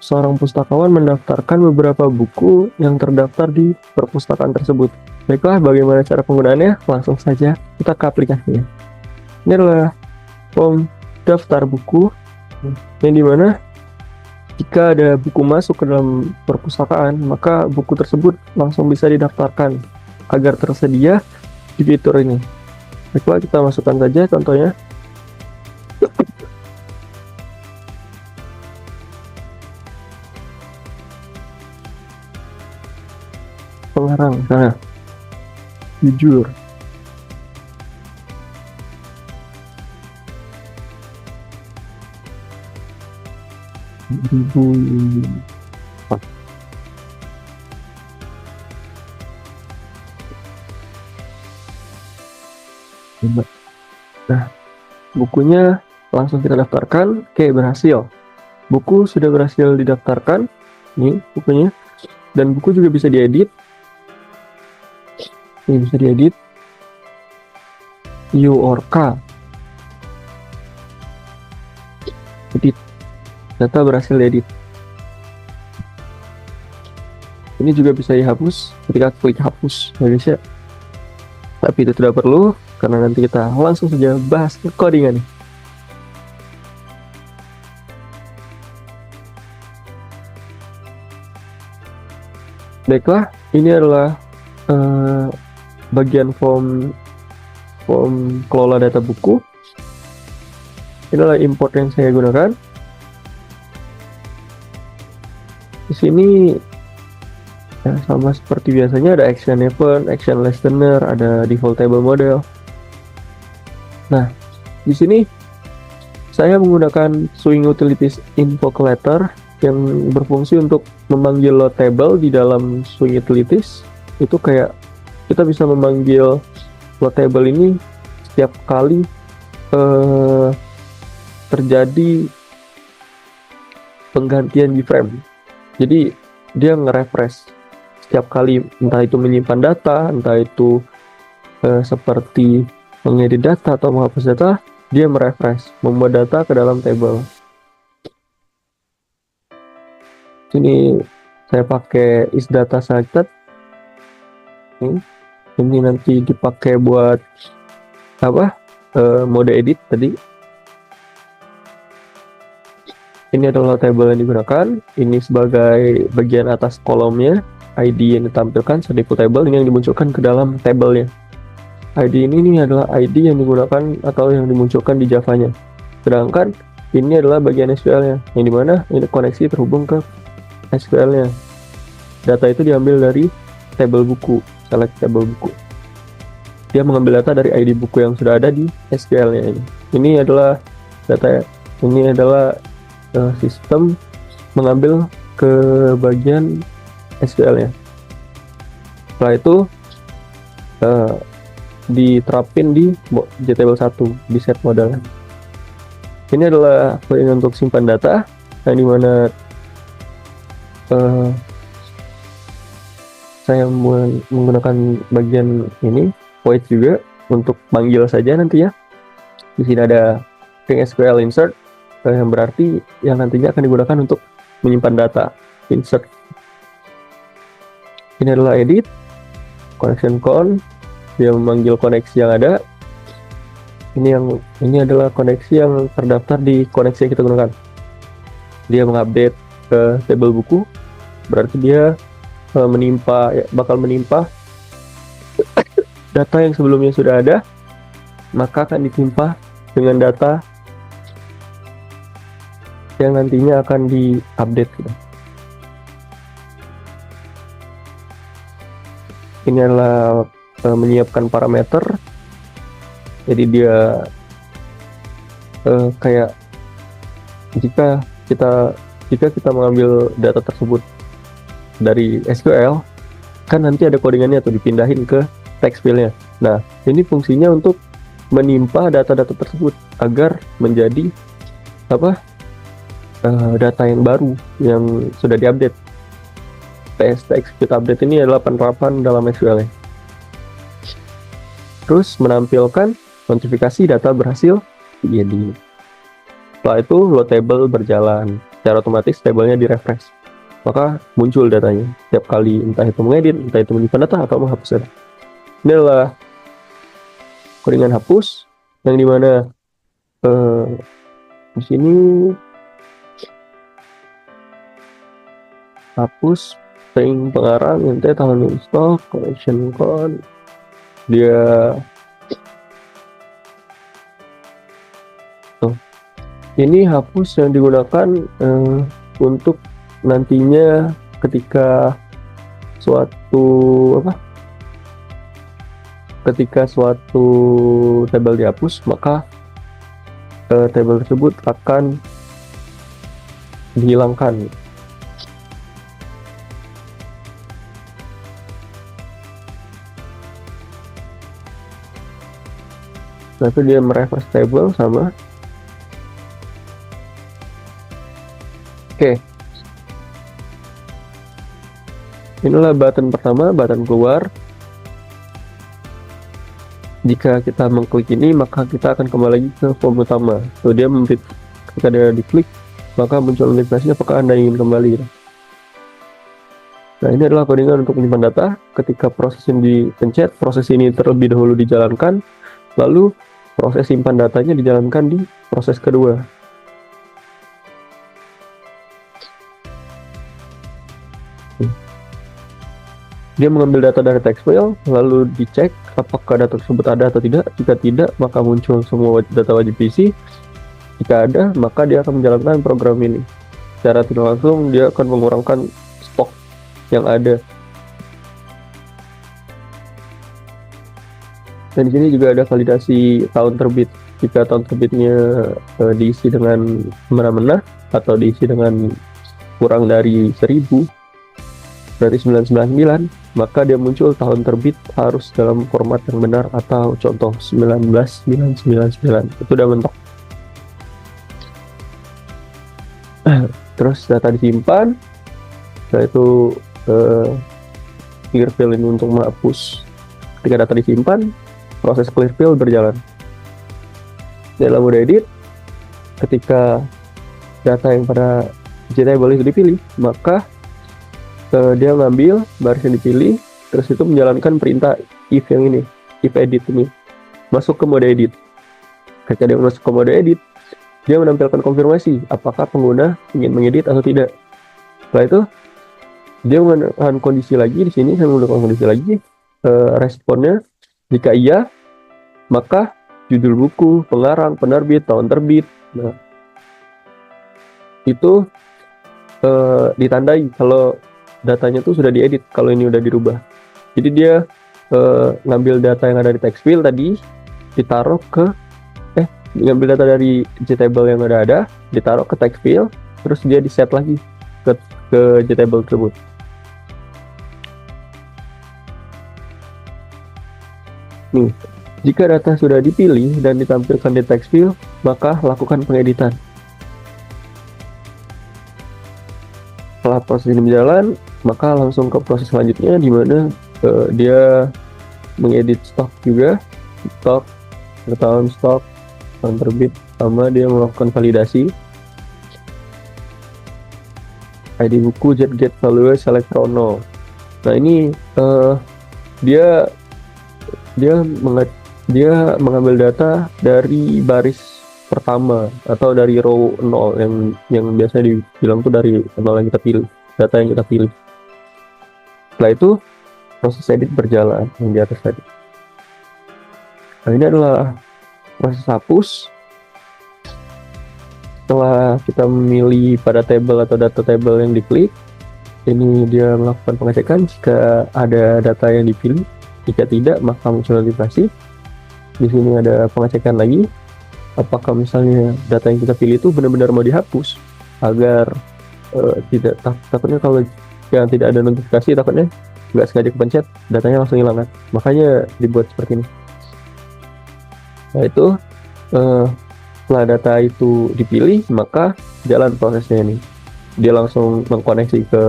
seorang pustakawan mendaftarkan beberapa buku yang terdaftar di perpustakaan tersebut. Baiklah, bagaimana cara penggunaannya? Langsung saja kita ke aplikasinya. Ini adalah form daftar buku, yang dimana jika ada buku masuk ke dalam perpustakaan, maka buku tersebut langsung bisa didaftarkan agar tersedia di fitur ini. Baiklah, kita masukkan saja contohnya. Pengarang sana, jujur. Nah, bukunya langsung kita daftarkan. Oke, berhasil. Buku sudah berhasil didaftarkan. Ini bukunya. Dan buku juga bisa diedit. Ini bisa diedit. U or K. Edit. Data berhasil diedit. Ini juga bisa dihapus ketika klik hapus, ya guys ya. Tapi itu tidak perlu, karena nanti kita langsung saja bahas ke codingan. Baiklah, ini adalah bagian form kelola data buku. Ini adalah import yang saya gunakan. Di sini ya, sama seperti biasanya, ada action event, action listener, ada default table model. Nah, di sini saya menggunakan swing utilities info collector yang berfungsi untuk memanggil load table di dalam swing utilities. Itu kayak kita bisa memanggil load table ini setiap kali terjadi penggantian di frame. Jadi dia nge-refresh setiap kali, entah itu menyimpan data, entah itu seperti mengedit data atau menghapus data, dia merefresh, membuat data ke dalam table. Sini saya pakai isData selected. Ini nanti dipakai buat apa? Mode edit tadi. Ini adalah table yang digunakan. Ini sebagai bagian atas kolomnya. ID yang ditampilkan sebagai table, ini yang dimunculkan ke dalam tabelnya. ID ini adalah ID yang digunakan atau yang dimunculkan di Java-nya. Sedangkan ini adalah bagian SQL-nya, yang dimana ini koneksi terhubung ke SQL-nya. Data itu diambil dari table buku, select table buku. Dia mengambil data dari ID buku yang sudah ada di SQL-nya ini. Ini adalah data, ini adalah sistem mengambil ke bagian SQL-nya. Setelah itu diterapin di JTable1 di set model. Ini adalah codingan untuk simpan data, yang dimana saya menggunakan bagian ini void juga untuk panggil saja nanti ya. Di sini ada string SQL insert, yang berarti yang nantinya akan digunakan untuk menyimpan data. Insert. Ini adalah edit, connection con, dia memanggil koneksi yang ada. Ini adalah koneksi yang terdaftar di koneksi yang kita gunakan. Dia mengupdate ke tabel buku, berarti dia bakal menimpa data yang sebelumnya sudah ada, maka akan ditimpa dengan data yang nantinya akan diupdate gitu. Ini adalah menyiapkan parameter, jadi dia kayak jika kita mengambil data tersebut dari SQL, kan nanti ada codingannya tuh dipindahin ke text file-nya. Nah, ini fungsinya untuk menimpa data-data tersebut agar menjadi data yang baru yang sudah diupdate. PST execute update ini adalah penerapan dalam SQL-nya. Terus menampilkan notifikasi data berhasil diedit. Setelah itu load table berjalan, secara otomatis tabelnya direfresh, maka muncul datanya setiap kali, entah itu mengedit, entah itu menyimpan data atau menghapus data. Ini adalah codingan hapus, yang dimana di sini hapus string pengarang, ente tahun install, connection con, dia ini hapus yang digunakan untuk nantinya ketika suatu tabel dihapus, maka tabel tersebut akan dihilangkan. Tapi dia merefresh table sama. Oke. Inilah button pertama, button keluar. Jika kita mengklik ini, maka kita akan kembali lagi ke form utama. So, dia ketika dia diklik, maka muncul notifikasi apakah Anda ingin kembali. Nah, ini adalah codingan untuk menyimpan data. Ketika proses ini dipencet, proses ini terlebih dahulu dijalankan, lalu proses simpan datanya dijalankan di proses kedua. Dia mengambil data dari text file, lalu dicek apakah data tersebut ada atau tidak. Jika tidak, maka muncul semua data wajib diisi. Jika ada, maka dia akan menjalankan program ini. Secara tidak langsung, dia akan mengurangkan stok yang ada. Dan di sini juga ada validasi tahun terbit. Jika tahun terbitnya diisi dengan semena-mena atau diisi dengan kurang dari 1000, berarti 999, maka dia muncul tahun terbit harus dalam format yang benar atau contoh 19999. Itu udah mentok. Terus data disimpan, setelah itu clear fill ini untuk menghapus. Ketika data disimpan, proses clear fill berjalan. Dalam mode edit, ketika data yang pada JTable itu dipilih, maka dia ngambil baris yang dipilih, terus itu menjalankan perintah if yang ini, if edit ini, masuk ke mode edit. Ketika dia masuk ke mode edit, dia menampilkan konfirmasi apakah pengguna ingin mengedit atau tidak. Setelah itu, dia menggunakan kondisi lagi di sini, saya menggunakan kondisi lagi, responnya jika iya, maka judul buku, pengarang, penerbit, tahun terbit, nah itu ditandai kalau datanya tuh sudah diedit, kalau ini udah dirubah. Jadi dia ngambil data yang ada di text field tadi, ditaruh ke ngambil data dari JTable yang udah ada, ditaruh ke text field, terus dia di set lagi ke JTable tersebut. Nih, Jika data sudah dipilih dan ditampilkan di text field, maka lakukan pengeditan. Setelah proses ini berjalan, maka langsung ke proses selanjutnya, di mana dia mengedit stok juga, stok, tahun stok, tahun terbit, sama dia melakukan validasi. ID buku, get value, select chrono. Nah ini dia mengambil data dari baris pertama atau dari row 0 yang biasa dibilang tuh dari 0 yang kita pilih, data yang kita pilih. Setelah itu proses edit berjalan yang di atas tadi. Nah ini adalah proses hapus. Setelah kita memilih pada table atau data table yang diklik, ini dia melakukan pengecekan jika ada data yang dipilih. Jika tidak, maka muncul notifikasi. Di sini ada pengecekan lagi, apakah misalnya data yang kita pilih itu benar-benar mau dihapus, agar tidak takutnya kalau yang tidak ada notifikasi, takutnya nggak sengaja kepencet, datanya langsung hilang kan. Makanya dibuat seperti ini. Nah itu setelah data itu dipilih, maka jalan prosesnya ini. Dia langsung mengkoneksi ke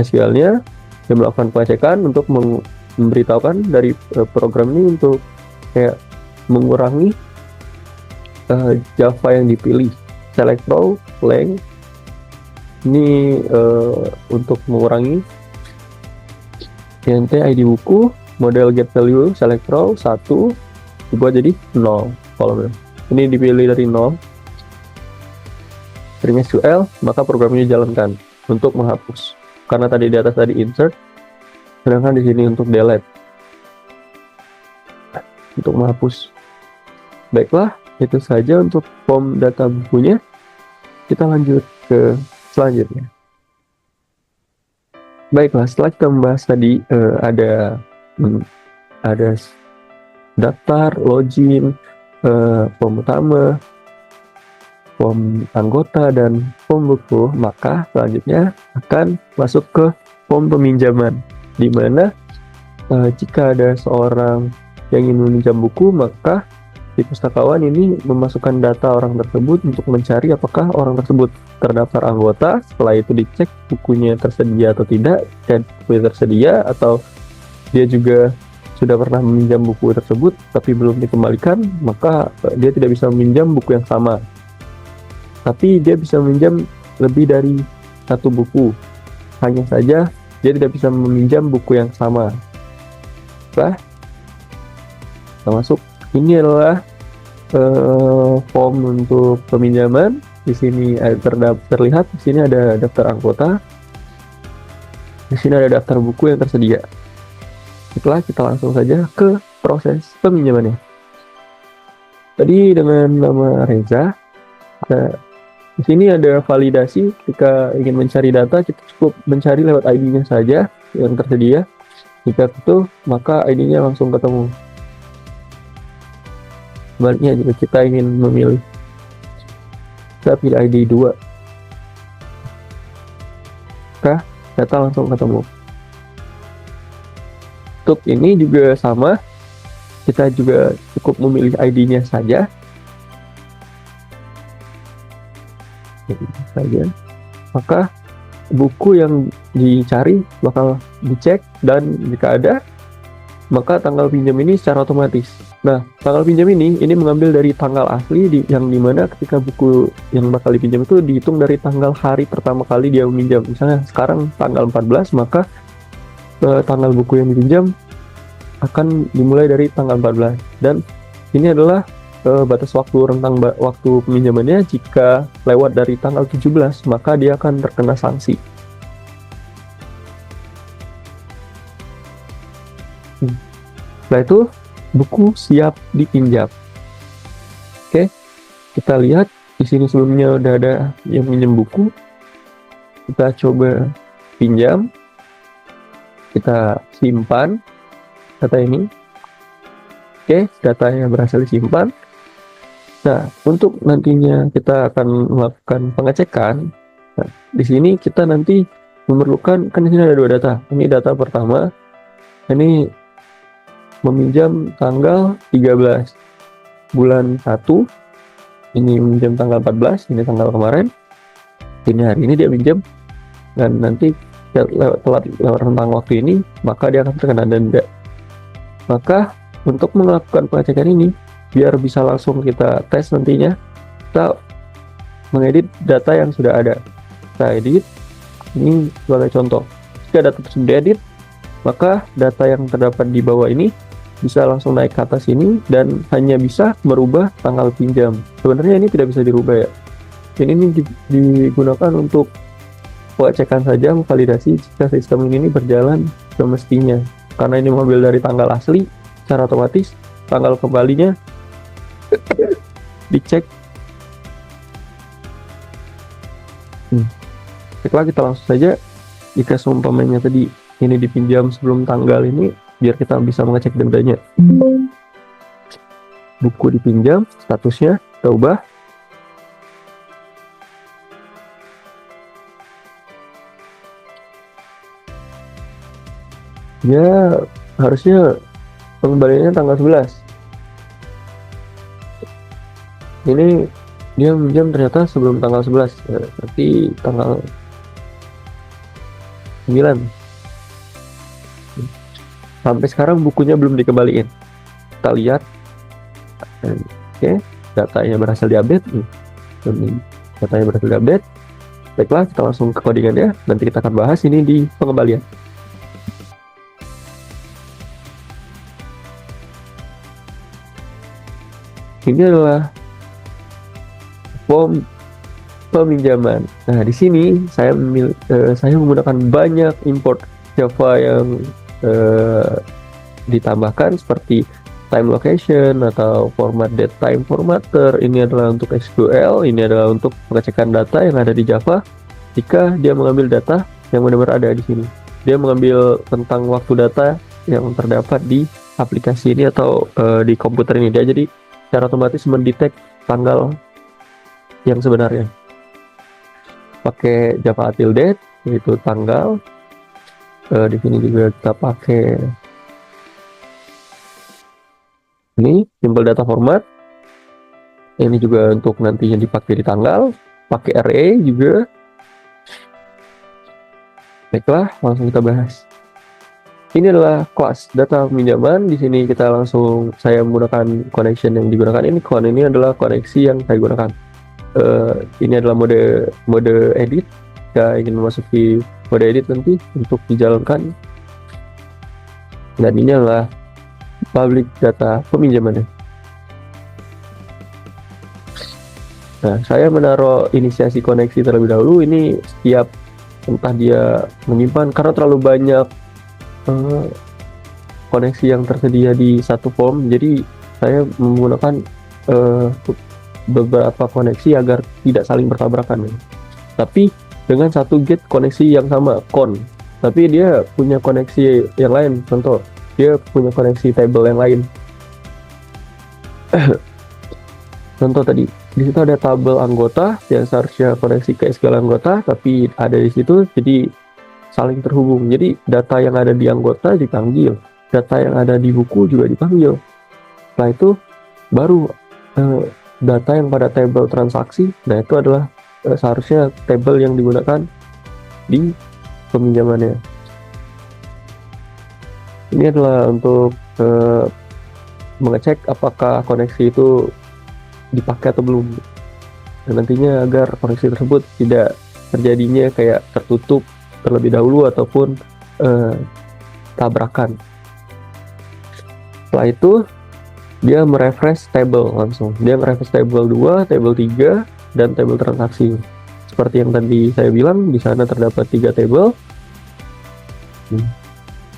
SQL-nya, dia melakukan pengecekan untuk memberitahukan dari program ini untuk kayak mengurangi Java yang dipilih. Select row, length, ini untuk mengurangi int ID buku, model get value, select row 1 dibuat jadi 0 kolomnya. Ini dipilih dari 0. String SQL, maka program ini jalankan untuk menghapus. Karena tadi di atas tadi insert, sedangkan di sini untuk delete, untuk menghapus. Baiklah, itu saja untuk form data bukunya. Kita lanjut ke selanjutnya. Baiklah, setelah kita membahas tadi ada daftar, login, form utama, form anggota, dan form buku, maka selanjutnya akan masuk ke form peminjaman, di mana jika ada seorang yang ingin meminjam buku, maka si pustakawan ini memasukkan data orang tersebut untuk mencari apakah orang tersebut terdaftar anggota. Setelah itu dicek bukunya tersedia atau tidak, dan bukunya tersedia atau dia juga sudah pernah meminjam buku tersebut tapi belum dikembalikan, maka dia tidak bisa meminjam buku yang sama. Tapi dia bisa meminjam lebih dari satu buku. Hanya saja dia tidak bisa meminjam buku yang sama. Nah, kita masuk. Ini adalah form untuk peminjaman. Di sini terlihat di sini ada daftar anggota. Di sini ada daftar buku yang tersedia. Setelah kita langsung saja ke proses peminjamannya. Tadi dengan nama Reza. Di sini ada validasi. Ketika ingin mencari data, kita cukup mencari lewat ID-nya saja yang tersedia. Jika itu, maka ID-nya langsung ketemu. Sebaliknya, jika kita ingin memilih, kita pilih ID 2, maka data langsung ketemu. Untuk ini juga sama, kita juga cukup memilih ID-nya saja. Maka buku yang dicari bakal dicek, dan jika ada, maka tanggal pinjam ini secara otomatis. Nah, tanggal pinjam ini mengambil dari tanggal asli yang dimana ketika buku yang bakal dipinjam itu dihitung dari tanggal hari pertama kali dia meminjam. Misalnya sekarang tanggal 14, maka tanggal buku yang dipinjam akan dimulai dari tanggal 14. Dan ini adalah batas rentang waktu peminjamannya. Jika lewat dari tanggal 17, maka dia akan terkena sanksi. Setelah itu buku siap dipinjam. Oke, kita lihat di sini sebelumnya udah ada yang pinjam buku. Kita coba pinjam, kita simpan data ini. Oke, datanya berhasil disimpan. Nah, untuk nantinya kita akan melakukan pengecekan. Nah, di sini kita nanti memerlukan, kan di sini ada dua data. Ini data pertama. Ini meminjam tanggal 13 bulan 1, ini meminjam tanggal 14, ini tanggal kemarin, ini hari ini dia minjam, dan nanti telat lewat rentang waktu ini, maka dia akan terkena denda. Maka untuk melakukan pengecekan ini, biar bisa langsung kita tes nantinya, kita mengedit data yang sudah ada. Kita edit, ini sebagai contoh. Jika data tersebut diedit, maka data yang terdapat di bawah ini bisa langsung naik ke atas ini dan hanya bisa merubah tanggal pinjam. Sebenarnya ini tidak bisa dirubah ya. Ini digunakan untuk pengecekan saja, memvalidasi jika sistem ini berjalan semestinya. Karena ini mengambil dari tanggal asli, secara otomatis tanggal kembalinya dicek. Baiklah, kita langsung saja. Jika seumpamanya tadi ini dipinjam sebelum tanggal ini, biar kita bisa mengecek dendanya. Buku dipinjam, statusnya kita ubah. Ya, harusnya pengembaliannya tanggal 11. Ini dia minjam ternyata sebelum tanggal 11, berarti tanggal 9. Sampai sekarang bukunya belum dikembaliin. Kita lihat. Oke, datanya berhasil diupdate. Datanya berhasil diupdate. Baiklah, kita langsung ke codingannya. Nanti kita akan bahas ini di pengembalian. Ini adalah form peminjaman. Nah, di sini saya menggunakan banyak import Java yang ditambahkan seperti time location atau format date time formatter. Ini adalah untuk SQL, ini adalah untuk pengecekan data yang ada di Java. Jika dia mengambil data yang benar-benar ada di sini, dia mengambil tentang waktu data yang terdapat di aplikasi ini atau di komputer ini. Dia jadi secara otomatis mendetek tanggal yang sebenarnya. Pakai Java Util Date, yaitu tanggal. Di sini juga kita pakai ini simple data format. Ini juga untuk nantinya dipakai di tanggal. Pakai array juga. Baiklah, langsung kita bahas. Ini adalah kelas data peminjaman. Di sini kita langsung, saya menggunakan connection yang digunakan ini. Ini adalah koneksi yang saya gunakan. Ini adalah mode edit. Jika ingin memasuki mode edit nanti untuk dijalankan. Dan ini adalah public data peminjamannya. Nah, saya menaruh inisiasi koneksi terlebih dahulu. Ini setiap entah dia menyimpan, karena terlalu banyak koneksi yang tersedia di satu form, jadi saya menggunakan beberapa koneksi agar tidak saling bertabrakan. Tapi dengan satu gate koneksi yang sama, tapi dia punya koneksi yang lain. Contoh, dia punya koneksi table yang lain. Contoh tadi, di situ ada tabel anggota yang seharusnya koneksi ke SQL anggota, tapi ada di situ, jadi saling terhubung. Jadi data yang ada di anggota dipanggil, data yang ada di buku juga dipanggil. Setelah itu baru data yang pada table transaksi. Nah, itu adalah seharusnya table yang digunakan di peminjamannya. Ini adalah untuk mengecek apakah koneksi itu dipakai atau belum. Dan nantinya agar koneksi tersebut tidak terjadinya kayak tertutup terlebih dahulu ataupun tabrakan. Setelah itu dia merefresh table langsung. Dia merefresh table 2, table 3, dan table transaksi. Seperti yang tadi saya bilang, di sana terdapat 3 table.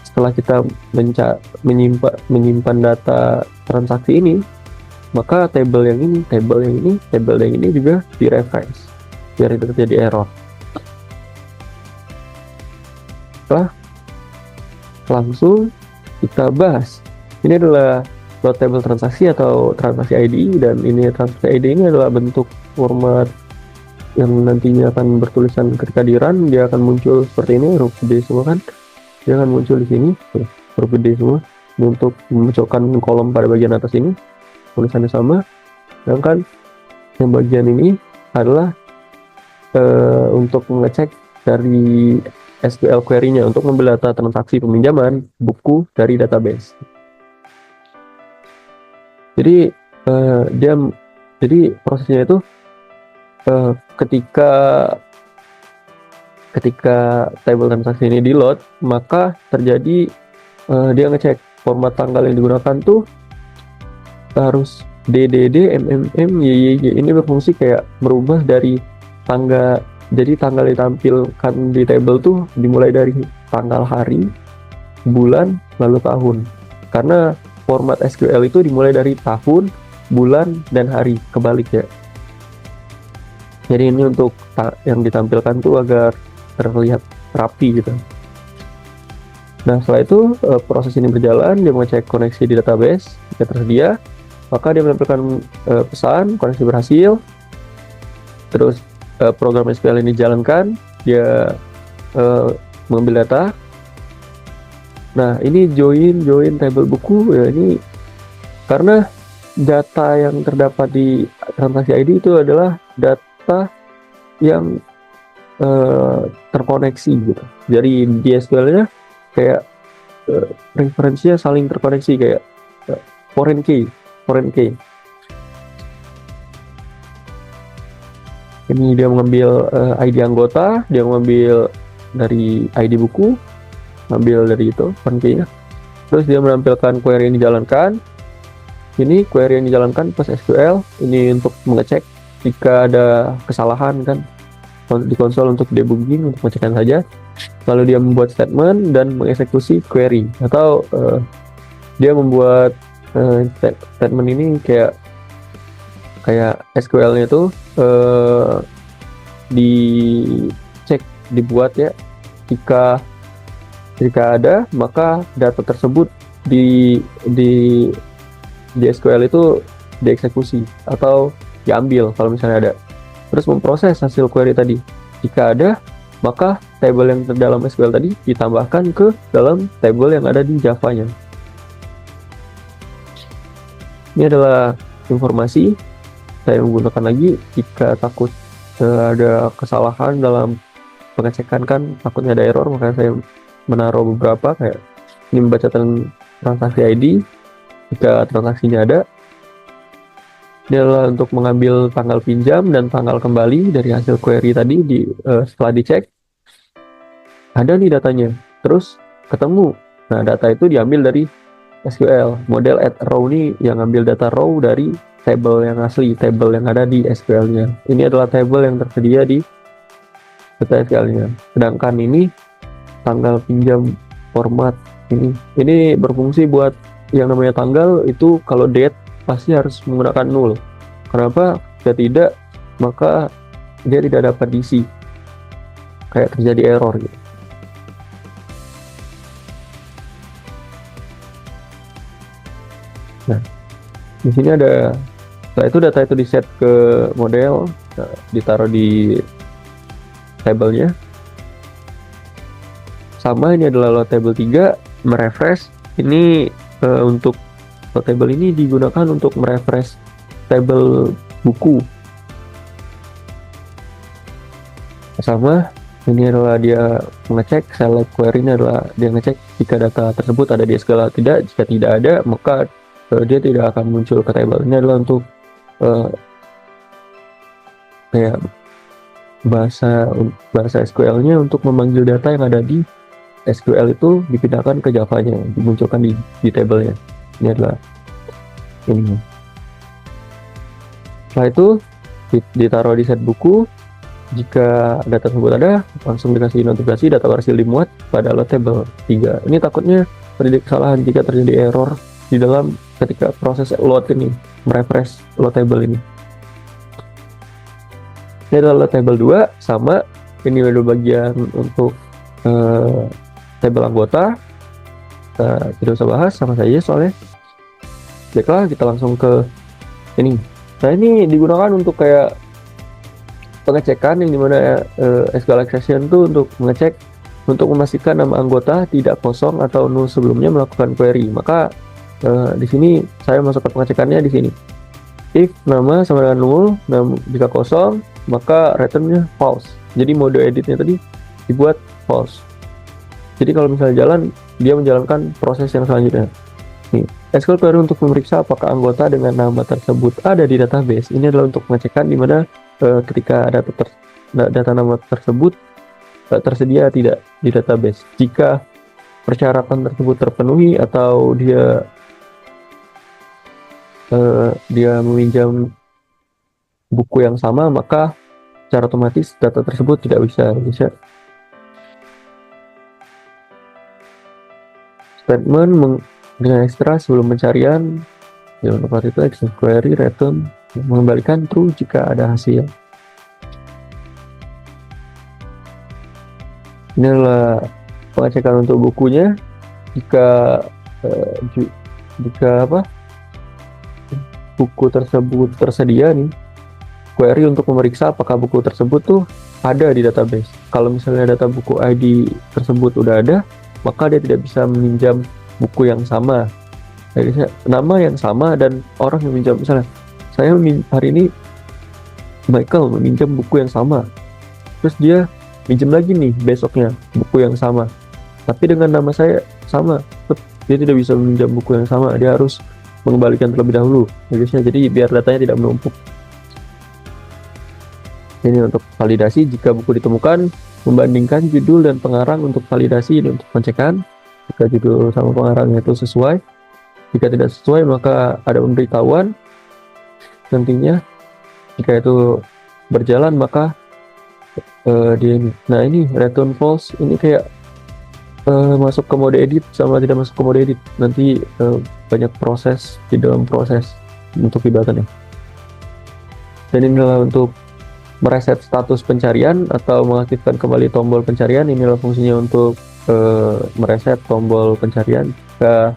Setelah kita menyimpan data transaksi ini, maka table yang ini, table yang ini juga direfresh biar tidak terjadi error. Setelah langsung kita bahas. Ini adalah load table transaksi atau transaksi ID, dan ini transaksi ID ini adalah bentuk format yang nantinya akan bertulisan ketika di run. Dia akan muncul seperti ini, huruf gede semua kan. Dia akan muncul di sini, huruf gede semua. untuk memunculkan kolom pada bagian atas ini tulisannya sama, sedangkan yang bagian ini adalah untuk mengecek dari SQL query-nya untuk mengambil data transaksi peminjaman buku dari database. Jadi prosesnya itu ketika table transaksi ini di load, maka terjadi dia ngecek format tanggal yang digunakan tuh harus DDD, MMM, YYY. Ini berfungsi kayak merubah dari tanggal, jadi tanggal ditampilkan di table tuh dimulai dari tanggal hari, bulan, lalu tahun. Karena format SQL itu dimulai dari tahun, bulan, dan hari, kebalik ya. Jadi ini untuk yang ditampilkan tuh agar terlihat rapi gitu. Nah, setelah itu proses ini berjalan, dia mengecek koneksi di database jika tersedia, maka dia menampilkan pesan koneksi berhasil. Terus program SQL ini dijalankan, dia mengambil data. Nah, ini join table buku ya, ini karena data yang terdapat di transaksi ID itu adalah data yang terkoneksi gitu. Jadi di SQL-nya kayak referensinya saling terkoneksi kayak foreign key. Ini dia mengambil ID anggota, dia mengambil dari ID buku, ambil dari itu foreign key-nya. Terus dia menampilkan query yang dijalankan. Ini query yang dijalankan plus SQL ini untuk mengecek jika ada kesalahan kan di konsol untuk debugging, untuk mengecekkan saja. Lalu dia membuat statement dan mengeksekusi query, atau dia membuat statement ini kayak SQL-nya itu dicek, dibuat ya, jika ada maka data tersebut di SQL itu dieksekusi atau diambil kalau misalnya ada. Terus memproses hasil query tadi. Jika ada, maka table yang terdalam SQL tadi ditambahkan ke dalam table yang ada di Java-nya. Ini adalah informasi. Saya menggunakan lagi jika takut ada kesalahan dalam pengecekan, kan takutnya ada error, maka saya menaruh beberapa kayak ini membaca transaksi ID jika transaksinya ada. Ini adalah untuk mengambil tanggal pinjam dan tanggal kembali dari hasil query tadi. Setelah dicek ada nih datanya, terus ketemu. Nah, data itu diambil dari SQL. Model add row ini yang ambil data row dari table yang asli, table yang ada di SQL-nya. Ini adalah table yang tersedia di data SQL-nya. Sedangkan ini tanggal pinjam format ini berfungsi buat yang namanya tanggal itu. Kalau date pasti harus menggunakan null. Kenapa? Jika tidak, maka dia tidak dapat diisi, kayak terjadi error gitu. Nah, di sini ada, setelah itu data itu di set ke model, ditaruh di tabelnya. Sama, ini adalah load table 3, merefresh. Ini untuk load table ini digunakan untuk merefresh table buku. Sama, ini adalah dia mengecek, select query ini adalah dia ngecek jika data tersebut ada di SQL atau tidak. Jika tidak ada, maka dia tidak akan muncul ke table. Ini adalah untuk kayak bahasa SQL-nya untuk memanggil data yang ada di SQL itu dipindahkan ke Java-nya, dimunculkan di table-nya. Ini adalah ini. Setelah itu ditaruh di set buku. Jika data tersebut ada, langsung dikasih notifikasi data berhasil dimuat pada load table 3. Ini takutnya terjadi kesalahan jika terjadi error di dalam ketika proses load ini, merefresh load table ini. Ini adalah load table 2, sama. Ini ada bagian untuk table anggota. Tidak usah bahas, sama saja soalnya. Baiklah, kita langsung ke ini. Nah, ini digunakan untuk kayak pengecekan yang dimana SQL exception itu untuk mengecek untuk memastikan nama anggota tidak kosong atau null sebelumnya melakukan query. Maka di sini saya masukkan pengecekannya di sini. If nama sama dengan null, jika kosong, maka returnnya false. Jadi mode editnya tadi dibuat false. Jadi kalau misalnya jalan, dia menjalankan proses yang selanjutnya. Nih, SQL query untuk memeriksa apakah anggota dengan nama tersebut ada di database. Ini adalah untuk pengecekan di mana ketika data nama tersebut tersedia tidak di database. Jika persyaratan tersebut terpenuhi atau dia meminjam buku yang sama, maka secara otomatis data tersebut tidak bisa statement dengan ekstra sebelum pencarian. Jangan lupa itu action query return mengembalikan true jika ada hasil. Ini adalah pengecekan untuk bukunya. Jika buku tersebut tersedia nih, query untuk memeriksa apakah buku tersebut tuh ada di database. Kalau misalnya data buku ID tersebut udah ada, maka dia tidak bisa meminjam buku yang sama. Jadi nama yang sama dan orang yang meminjam, misalnya saya hari ini Michael meminjam buku yang sama, terus dia minjem lagi nih besoknya buku yang sama, tapi dengan nama saya sama, dia tidak bisa meminjam buku yang sama, dia harus mengembalikan terlebih dahulu, jadi biar datanya tidak menumpuk. Ini untuk validasi. Jika buku ditemukan, membandingkan judul dan pengarang untuk validasi dan untuk pengecekan jika judul sama pengarangnya itu sesuai. Jika tidak sesuai, maka ada pemberitahuan nantinya. Jika itu berjalan, maka nah ini return false, ini kayak masuk ke mode edit sama tidak masuk ke mode edit. Nanti banyak proses di dalam proses untuk dibuatannya. Dan ini adalah untuk mereset status pencarian atau mengaktifkan kembali tombol pencarian. Inilah fungsinya untuk mereset tombol pencarian. Jika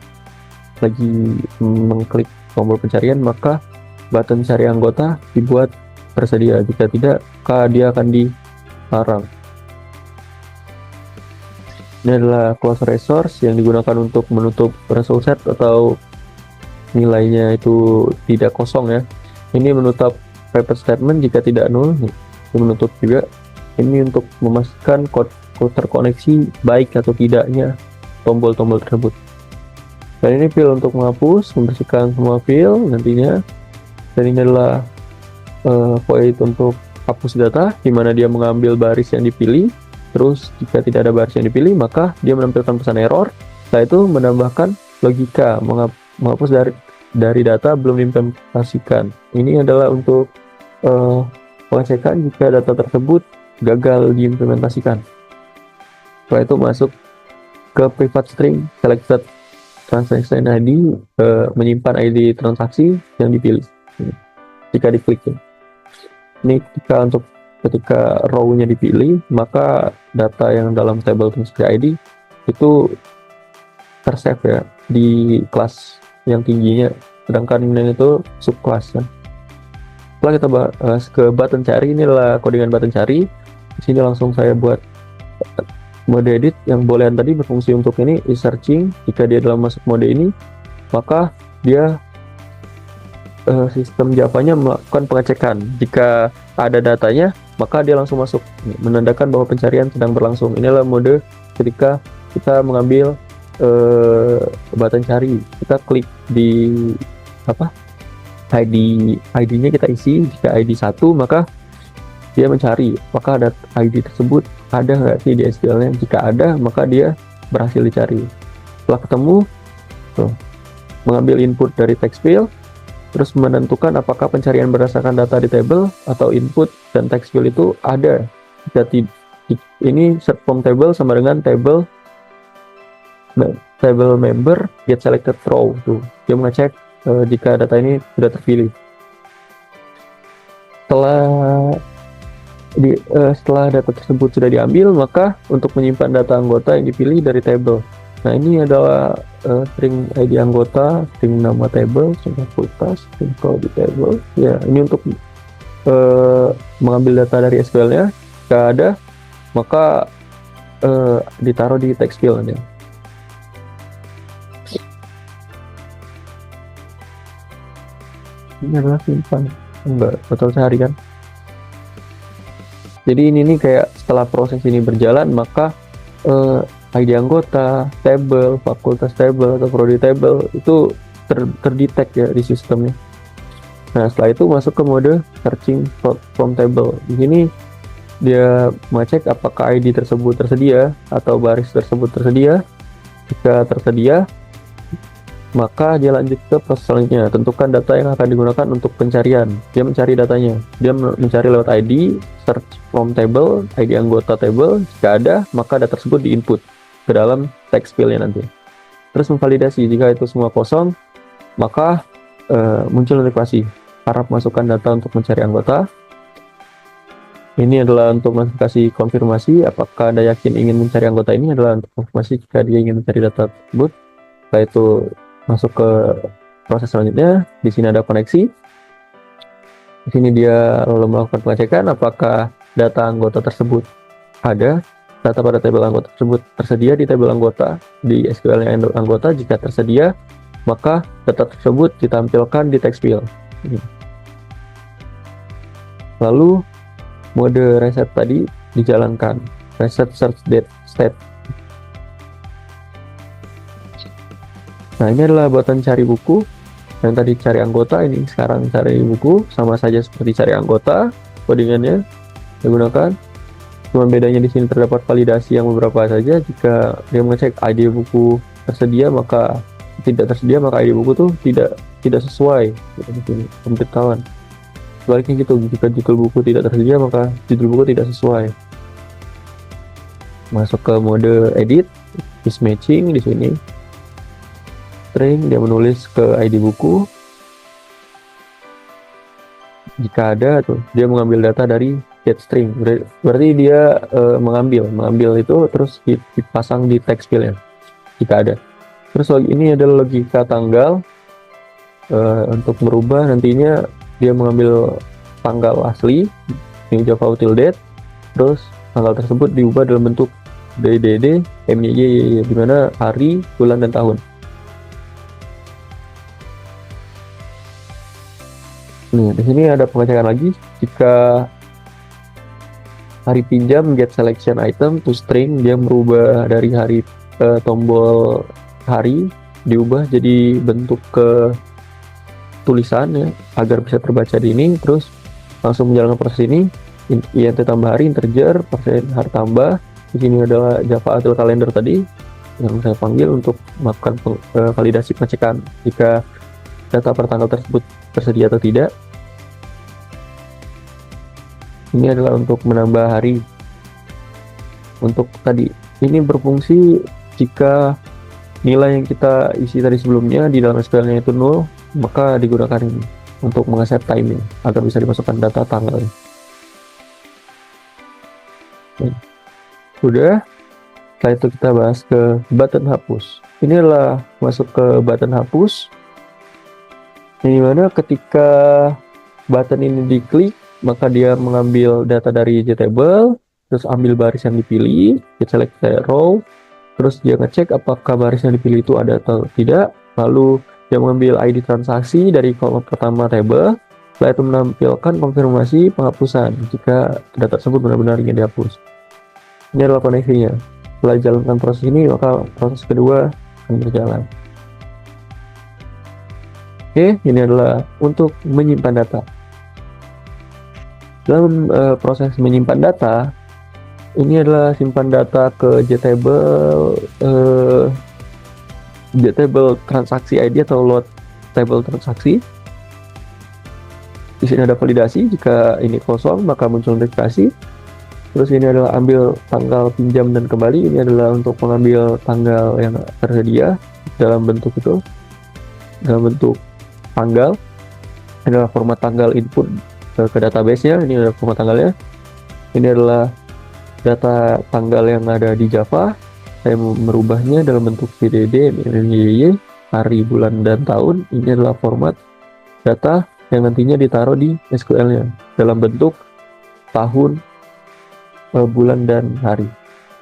lagi mengklik tombol pencarian, maka button cari anggota dibuat tersedia. Jika tidak, maka dia akan dilarang. Ini adalah close resource yang digunakan untuk menutup result set atau nilainya itu tidak kosong ya. Ini menutup private statement jika tidak null. Ini menutup juga. Ini untuk memastikan kode terkoneksi baik atau tidaknya tombol-tombol tersebut. Dan ini fill untuk menghapus, membersihkan semua fill nantinya. Dan ini adalah void untuk hapus data, di mana dia mengambil baris yang dipilih. Terus jika tidak ada baris yang dipilih, maka dia menampilkan pesan error. Setelah itu menambahkan logika menghapus dari data belum diimplementasikan. Ini adalah untuk pengecekan jika data tersebut gagal diimplementasikan. Setelah itu masuk ke private string selected transaction ID, menyimpan ID transaksi yang dipilih. Jika diklik ini, ketika row-nya dipilih, maka data yang dalam table transaksi ID itu tersave ya di kelas yang tingginya, sedangkan ini itu subclass kan. Setelah kita bahas ke button cari, ini adalah codingan button cari. Di sini langsung saya buat mode edit yang boolean tadi berfungsi untuk ini is searching. Jika dia dalam masuk mode ini, maka dia sistem Java-nya melakukan pengecekan. Jika ada datanya, maka dia langsung masuk, menandakan bahwa pencarian sedang berlangsung. Inilah mode ketika kita mengambil button cari. Kita klik di ID-nya kita isi. Jika ID 1, maka dia mencari apakah ada ID tersebut ada nggak sih di SQL-nya. Jika ada, maka dia berhasil dicari. Setelah ketemu, mengambil input dari text field, terus menentukan apakah pencarian berdasarkan data di table atau input dan text field itu ada. Jika ini search from table sama dengan table member get selected row, tuh dia mengecek jika data ini sudah terpilih. Setelah data tersebut sudah diambil, maka untuk menyimpan data anggota yang dipilih dari table. Nah, ini adalah string ID anggota, string nama table, string fakultas, string code di table. Ya, ini untuk mengambil data dari SQL-nya. Jika ada, maka ditaruh di text field ya. Ini adalah simpan, enggak total sehari kan. Jadi ini nih kayak setelah proses ini berjalan, maka ID anggota, table, fakultas table atau prodi table itu terdetek ya di sistemnya. Nah setelah itu masuk ke mode searching from table. Di sini dia mengecek apakah ID tersebut tersedia atau baris tersebut tersedia. Jika tersedia, maka dia lanjut ke proses selanjutnya. Tentukan data yang akan digunakan untuk pencarian. Dia mencari datanya. Dia mencari lewat ID, search from table, ID anggota table. Jika ada, maka data tersebut diinput ke dalam text fieldnya nanti. Terus memvalidasi. Jika itu semua kosong, maka muncul notifikasi. Harap masukkan data untuk mencari anggota. Ini adalah untuk notifikasi konfirmasi apakah Anda yakin ingin mencari anggota. Ini adalah untuk konfirmasi jika dia ingin mencari data tersebut. Setelah itu masuk ke proses selanjutnya. Di sini ada koneksi. Di sini dia lalu melakukan pengecekan apakah data anggota tersebut ada. Data pada tabel anggota tersebut tersedia di tabel anggota di SQL yang anggota. Jika tersedia, maka data tersebut ditampilkan di text field. Lalu mode reset tadi dijalankan, reset search date state. Nah ini adalah buatan cari buku. Yang tadi cari anggota, ini sekarang cari buku, sama saja seperti cari anggota. Codingannya digunakan, cuma bedanya di sini terdapat validasi yang beberapa saja. Jika dia mengecek ID buku tersedia, maka tidak tersedia, maka ID buku tuh tidak sesuai di sini pemberitahuan. Sebaliknya gitu, jika judul buku tidak tersedia, maka judul buku tidak sesuai. Masuk ke mode edit, is matching di sini. String, dia menulis ke ID buku. Jika ada tuh, dia mengambil data dari get string. Berarti dia mengambil itu terus dipasang di text field ya. Jika ada. Terus ini adalah logika tanggal. Untuk merubah nantinya dia mengambil tanggal asli, ini Java util date, terus tanggal tersebut diubah dalam bentuk DDD, MYY, di mana hari, bulan, dan tahun. Nih, di sini ada pengecekan lagi. Jika hari pinjam get selection item to string, dia merubah dari hari tombol hari diubah jadi bentuk ke tulisan ya, agar bisa terbaca di ini. Terus langsung menjalankan proses ini, int tambah hari, integer, persen hari tambah. Di sini adalah Java util kalender tadi yang saya panggil untuk melakukan validasi pengecekan jika data per tanggal tersebut tersedia atau tidak. Ini adalah untuk menambah hari. Untuk tadi ini berfungsi jika nilai yang kita isi tadi sebelumnya di dalam SQL-nya itu 0, maka digunakan ini untuk mengaccept timing agar bisa dimasukkan data tanggal. Sudah. Setelah itu kita bahas ke button hapus. Ini adalah masuk ke button hapus. Ini mana ketika button ini diklik, maka dia mengambil data dari JTable, terus ambil baris yang dipilih, kita select row, terus dia ngecek apakah baris yang dipilih itu ada atau tidak, lalu dia mengambil ID transaksi dari kolom pertama table, setelah itu menampilkan konfirmasi penghapusan jika data tersebut benar-benar ingin dihapus. Ini adalah koneksinya. Setelah jalankan proses ini, maka proses kedua akan berjalan. Oke, ini adalah untuk menyimpan data. Dalam proses menyimpan data, ini adalah simpan data ke JTable transaksi ID atau load table transaksi. Di sini ada validasi, jika ini kosong maka muncul notifikasi. Terus ini adalah ambil tanggal pinjam dan kembali. Ini adalah untuk mengambil tanggal yang tersedia dalam bentuk itu, dalam bentuk tanggal. Ini adalah format tanggal input ke database-nya. Ini adalah format tanggalnya. Ini adalah data tanggal yang ada di Java. Saya merubahnya dalam bentuk DDD, MYY, hari, bulan, dan tahun. Ini adalah format data yang nantinya ditaruh di SQL-nya dalam bentuk tahun, bulan, dan hari.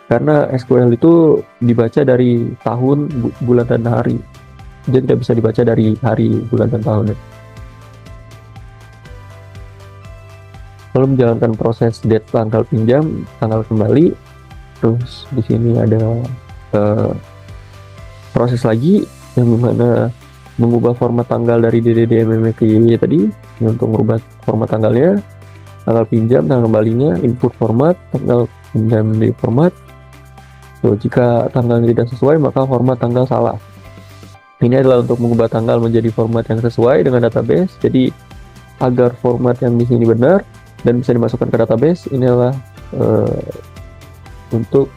karena SQL itu dibaca dari tahun, bulan, dan hari. Dia tidak bisa dibaca dari hari, bulan, dan tahun. Lalu menjalankan proses date, tanggal pinjam, tanggal kembali. Terus di sini ada proses lagi yang dimana mengubah format tanggal dari DDD MME ke YY tadi. Ini untuk mengubah format tanggalnya, tanggal pinjam, tanggal kembalinya, input format, tanggal pinjam di format. So, jika tanggal tidak sesuai maka format tanggal salah. Ini adalah untuk mengubah tanggal menjadi format yang sesuai dengan database. Jadi agar format yang di sini benar dan bisa dimasukkan ke database, ini adalah untuk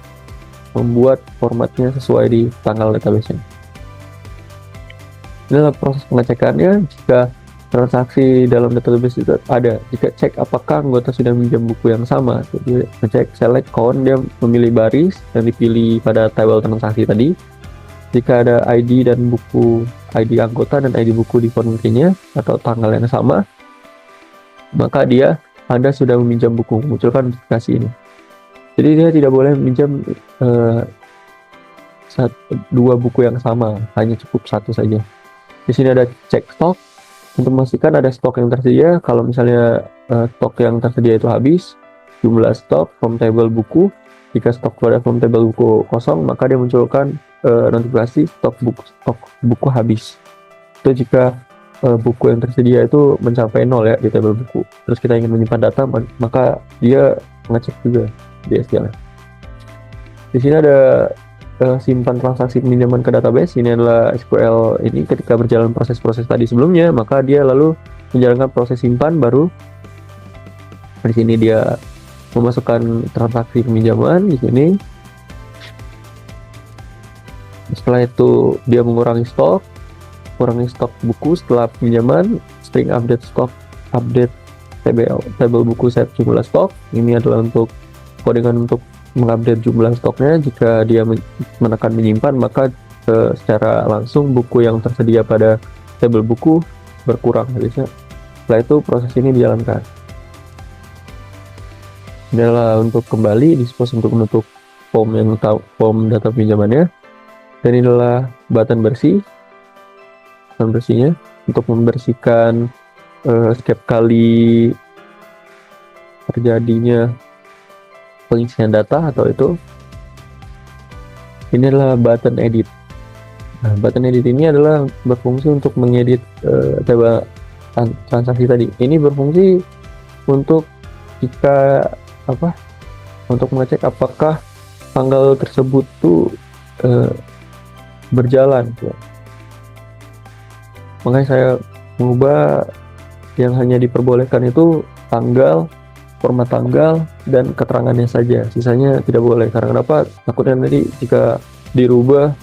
membuat formatnya sesuai di tanggal database-nya. Ini adalah proses pengecekannya. Jika transaksi dalam database itu ada, jika cek apakah anggota sudah meminjam buku yang sama, jadi ngecek select count, dia memilih baris yang dipilih pada tabel transaksi tadi. Jika ada ID dan buku, ID anggota dan ID buku di form key-nya atau tanggal yang sama, maka Anda sudah meminjam buku, munculkan notifikasi ini. Jadi dia tidak boleh meminjam dua buku yang sama, hanya cukup satu saja. Di sini ada cek stok untuk memastikan ada stok yang tersedia. Kalau misalnya stok yang tersedia itu habis, jumlah stok from table buku. Jika stok pada from table buku kosong, maka dia munculkan notifikasi stok buku habis. Itu jika buku yang tersedia itu mencapai 0 ya di tabel buku. Terus kita ingin menyimpan data, maka dia ngecek juga di SQL. Di sini ada simpan transaksi peminjaman ke database. Ini adalah SQL ini ketika berjalan proses-proses tadi sebelumnya, maka dia lalu menjalankan proses simpan baru. Di sini dia memasukkan transaksi peminjaman di sini. Setelah itu dia mengurangi stok buku setelah pinjaman, string update stok, update table buku set jumlah stok. Ini adalah untuk codingan untuk mengupdate jumlah stoknya. Jika dia menekan menyimpan, maka secara langsung buku yang tersedia pada table buku berkurang habisnya. Setelah itu proses ini dijalankan. Ini adalah untuk kembali, dispose untuk menutup form data pinjamannya. Dan ini adalah button bersihnya untuk membersihkan setiap kali terjadinya pengisian data atau itu. Ini adalah button edit. Nah, button edit ini adalah berfungsi untuk mengedit tabel transaksi tadi. Ini berfungsi untuk untuk mengecek apakah tanggal tersebut tuh berjalan. Makanya saya mengubah yang hanya diperbolehkan itu tanggal, format tanggal, dan keterangannya saja. Sisanya tidak boleh. Karena kenapa? Takutnya nanti jika dirubah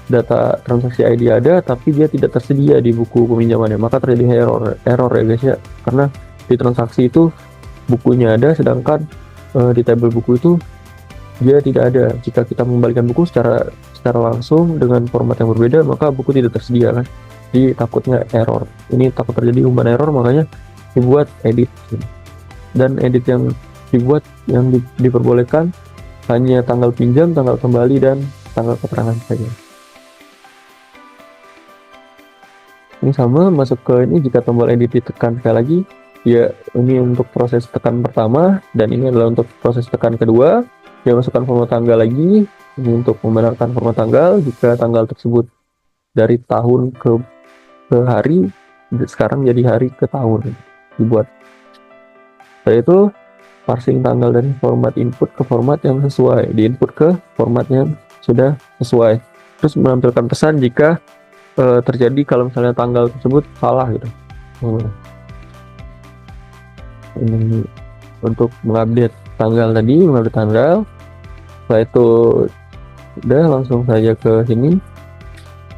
data transaksi ID ada tapi dia tidak tersedia di buku peminjamannya, maka terjadi error ya guys ya. Karena di transaksi itu bukunya ada, sedangkan di tabel buku itu dia tidak ada. Jika kita mengembalikan buku secara langsung dengan format yang berbeda, maka buku tidak tersedia kan. Jadi takutnya error. Ini takut terjadi umpan error, makanya dibuat edit. Dan edit yang dibuat yang diperbolehkan hanya tanggal pinjam, tanggal kembali, dan tanggal keterangan saja. Ini sama, masuk ke ini. Jika tombol edit ditekan sekali lagi, ya ini untuk proses tekan pertama, dan ini adalah untuk proses tekan kedua. Dia masukkan format tanggal lagi, ini untuk membenarkan format tanggal. Jika tanggal tersebut dari tahun ke hari, sekarang jadi hari ke tahun dibuat. Setelah itu parsing tanggal dari format input ke format yang sesuai, diinput ke format yang sudah sesuai. Terus menampilkan pesan jika terjadi kalau misalnya tanggal tersebut salah gitu. Ini untuk mengupdate tanggal tadi, mengupdate tanggal. Setelah itu udah langsung saja ke sini.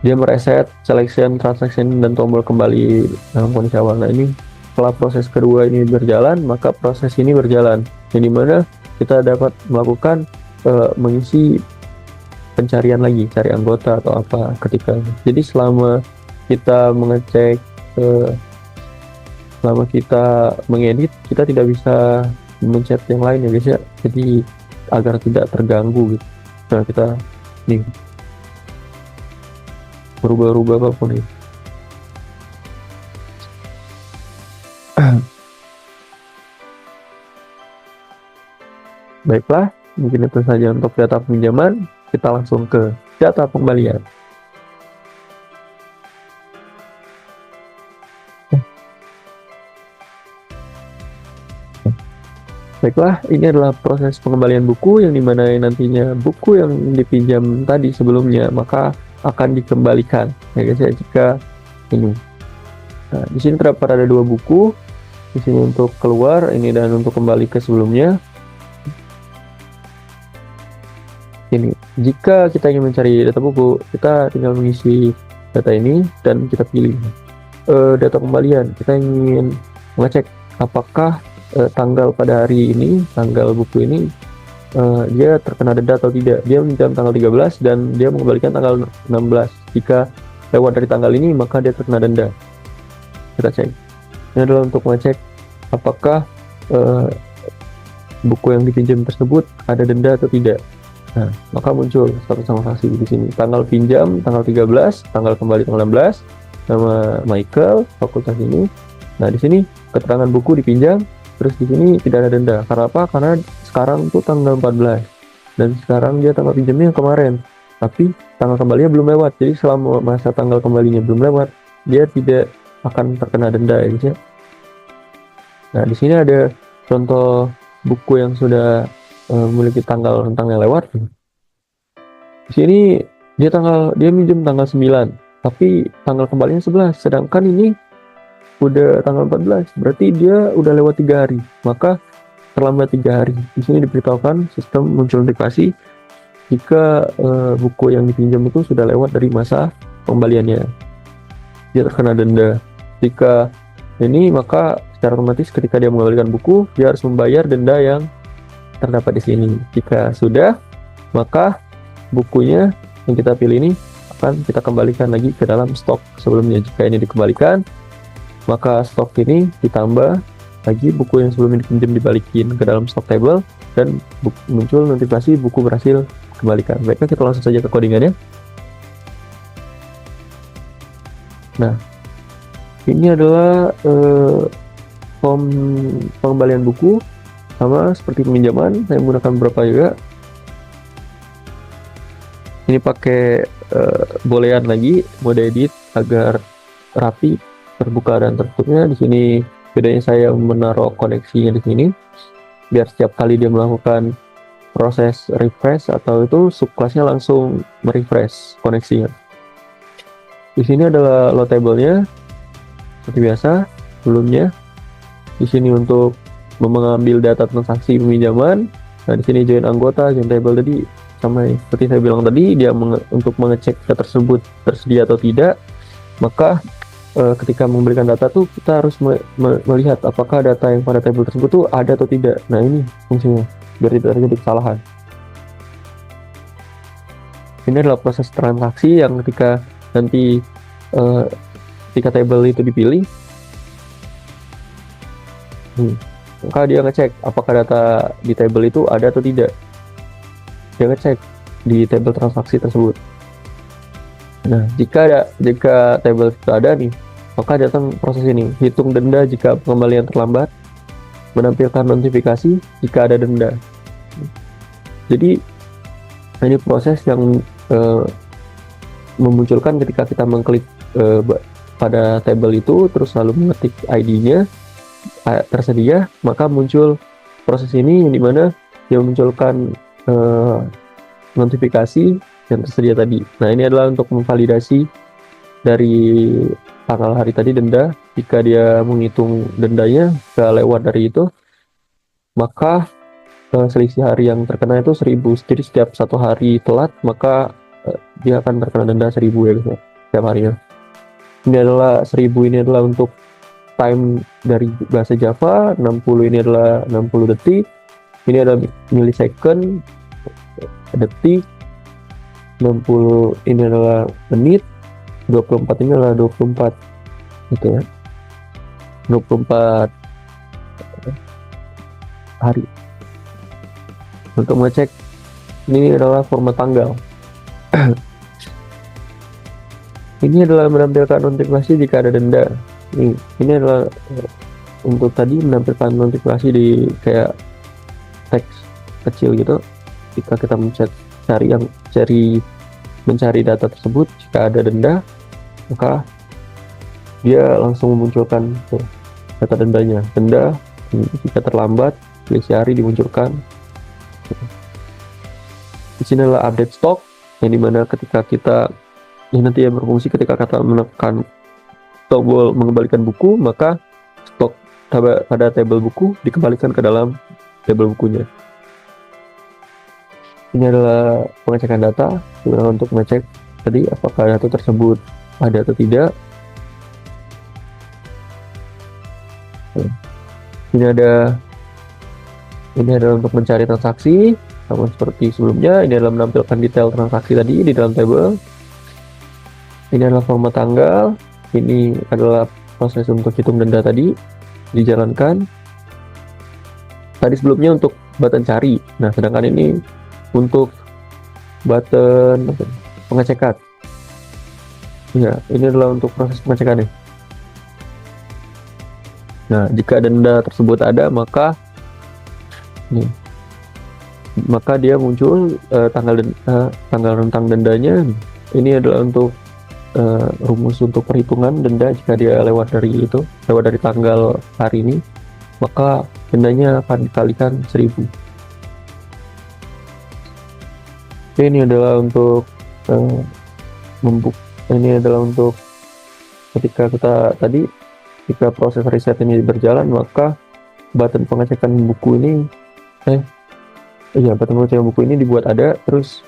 Dia mereset selection, transaction, dan tombol kembali dalam kondisi awal. Nah ini setelah proses kedua ini berjalan, maka proses ini berjalan, yang dimana kita dapat melakukan mengisi pencarian lagi, cari anggota atau apa ketika. Jadi selama kita mengecek, selama kita mengedit, kita tidak bisa mencet yang lain ya guys ya. Jadi agar tidak terganggu gitu. Nah, kita nih berubah-ubah apapun nih. Baiklah, mungkin itu saja untuk data pinjaman. Kita langsung ke data pengembalian. Baiklah, ini adalah proses pengembalian buku yang dimana nantinya buku yang dipinjam tadi sebelumnya maka akan dikembalikan. Ya guys ya, jika ini. Nah, di sini terdapat ada 2 buku. Di sini untuk keluar ini dan untuk kembali ke sebelumnya. Ini, jika kita ingin mencari data buku, kita tinggal mengisi data ini dan kita pilih data kembalian. Kita ingin mengecek apakah tanggal pada hari ini, tanggal buku ini dia terkena denda atau tidak. Dia minjam tanggal 13 dan dia mengembalikan tanggal 16. Jika lewat dari tanggal ini maka dia terkena denda. Kita cek. Ini adalah untuk mengecek apakah buku yang dipinjam tersebut ada denda atau tidak. Nah, maka muncul status transaksi di sini. Tanggal pinjam tanggal 13, tanggal kembali tanggal 16, nama Michael, fakultas ini. Nah, di sini keterangan buku dipinjam, terus di sini tidak ada denda. Karena apa? Karena sekarang tuh tanggal 14 dan sekarang dia tanggal pinjamnya kemarin. Tapi tanggal kembalinya belum lewat. Jadi selama masa tanggal kembalinya belum lewat, dia tidak akan terkena denda ya. Nah, di sini ada contoh buku yang sudah memiliki tanggal rentang yang lewat. Di sini dia minjem tanggal 9, tapi tanggal kembalinya 11. Sedangkan ini udah tanggal 14, berarti dia udah lewat 3 hari. Maka terlambat 3 hari. Di sini diberitahukan sistem muncul notifikasi jika buku yang dipinjam itu sudah lewat dari masa pengembaliannya. Dia terkena denda. Jika ini maka secara otomatis ketika dia mengembalikan buku, dia harus membayar denda yang terdapat di sini. Jika sudah, maka bukunya yang kita pilih ini akan kita kembalikan lagi ke dalam stok sebelumnya. Jika ini dikembalikan, maka stok ini ditambah lagi, buku yang sebelumnya dipinjam dibalikin ke dalam stok table dan muncul notifikasi buku berhasil kembalikan. Baiklah, kita langsung saja ke codingannya. Nah, ini adalah form pengembalian buku. Sama seperti peminjaman, saya menggunakan beberapa juga. Ini pakai boolean lagi, mode edit agar rapi terbuka dan tertutupnya. Di sini bedanya saya menaruh koneksinya di sini, biar setiap kali dia melakukan proses refresh atau itu subclassnya langsung merefresh koneksinya. Di sini adalah load table-nya seperti biasa sebelumnya. Di sini untuk mengambil data transaksi peminjaman. Nah, di sini join anggota, join table tadi sama seperti saya bilang tadi, dia untuk mengecek data tersebut tersedia atau tidak. Maka ketika memberikan data tuh kita harus melihat apakah data yang pada table tersebut tuh ada atau tidak. Nah, ini fungsinya biar tidak terjadi kesalahan. Ini adalah proses transaksi yang ketika nanti ketika table itu dipilih, maka dia ngecek apakah data di table itu ada atau tidak. Dia ngecek di table transaksi tersebut. Nah, jika table itu ada nih, maka datang proses ini, hitung denda jika pengembalian terlambat, menampilkan notifikasi jika ada denda. Jadi ini proses yang memunculkan ketika kita mengklik pada table itu, terus lalu mengetik ID-nya tersedia, maka muncul proses ini yang dimana dia memunculkan notifikasi yang tersedia tadi. Nah, ini adalah untuk memvalidasi dari tanggal hari tadi denda. Jika dia menghitung dendanya gak lewat dari itu, maka selisih hari yang terkena itu 1000. Jadi setiap 1 hari telat maka dia akan terkena denda 1000 ya guys ya, setiap harinya. Ini adalah 1000, ini adalah untuk time dari bahasa Java. 60 ini adalah 60 detik. Ini adalah millisecond, detik. 60 ini adalah menit. 24 ini adalah 24 gitu ya, 24 hari. untuk mengecek ini adalah format tanggal. Ini adalah menampilkan notifikasi jika ada denda. Ini adalah untuk tadi menampilkan notifikasi di kayak teks kecil gitu. Jika kita mencari data tersebut, jika ada denda, maka dia langsung memunculkan data dendanya. Denda jika terlambat, selisih hari dimunculkan. Di sini adalah update stok, yang dimana ketika kita ini nanti berfungsi ketika kita menekan tombol mengembalikan buku, maka stok pada tabel buku dikembalikan ke dalam tabel bukunya. Ini adalah pengecekan data untuk mengecek tadi apakah data tersebut ada atau tidak. Ini adalah untuk mencari transaksi sama seperti sebelumnya. Ini adalah menampilkan detail transaksi tadi di dalam tabel. Ini adalah format tanggal. Ini adalah proses untuk hitung denda tadi dijalankan. Tadi sebelumnya untuk button cari. Nah, sedangkan ini untuk button pengecekan. Ya, ini adalah untuk proses pengecekannya. Nah, jika denda tersebut ada, maka dia muncul tanggal rentang dendanya. Ini adalah untuk rumus untuk perhitungan denda. Jika dia lewat dari tanggal hari ini, maka dendanya akan dikalikan 1000. Ini adalah untuk ketika proses riset ini berjalan, maka button pengecekan buku ini dibuat ada, terus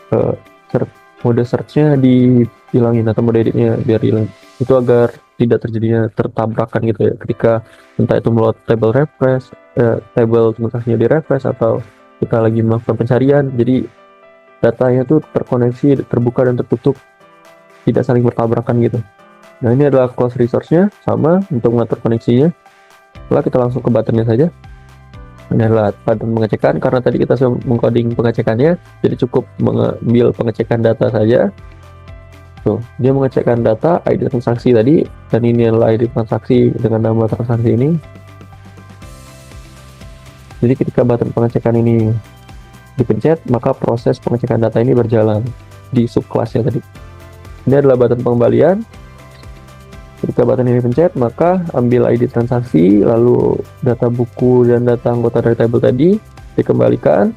mode search-nya dihilangin atau mode edit-nya biar hilang. Itu agar tidak terjadinya tertabrakan gitu ya, ketika entah itu meload table refresh, table transaksinya di refresh, atau kita lagi melakukan pencarian, jadi datanya tuh terkoneksi, terbuka dan tertutup, tidak saling bertabrakan gitu. Nah, ini adalah close resource-nya, sama untuk mengatur koneksinya. Setelah kita langsung ke button-nya saja. Ini adalah button pengecekan, karena tadi kita sudah mengcoding pengecekannya, jadi cukup mengambil pengecekan data saja. Tuh, dia mengecekkan data ID transaksi tadi, dan ini adalah ID transaksi dengan nama transaksi ini. Jadi ketika button pengecekan ini dipencet, maka proses pengecekan data ini berjalan di subclass-nya tadi. Ini adalah button pengembalian. Ketika button ini pencet, maka ambil ID transaksi, lalu data buku dan data anggota dari tabel tadi dikembalikan.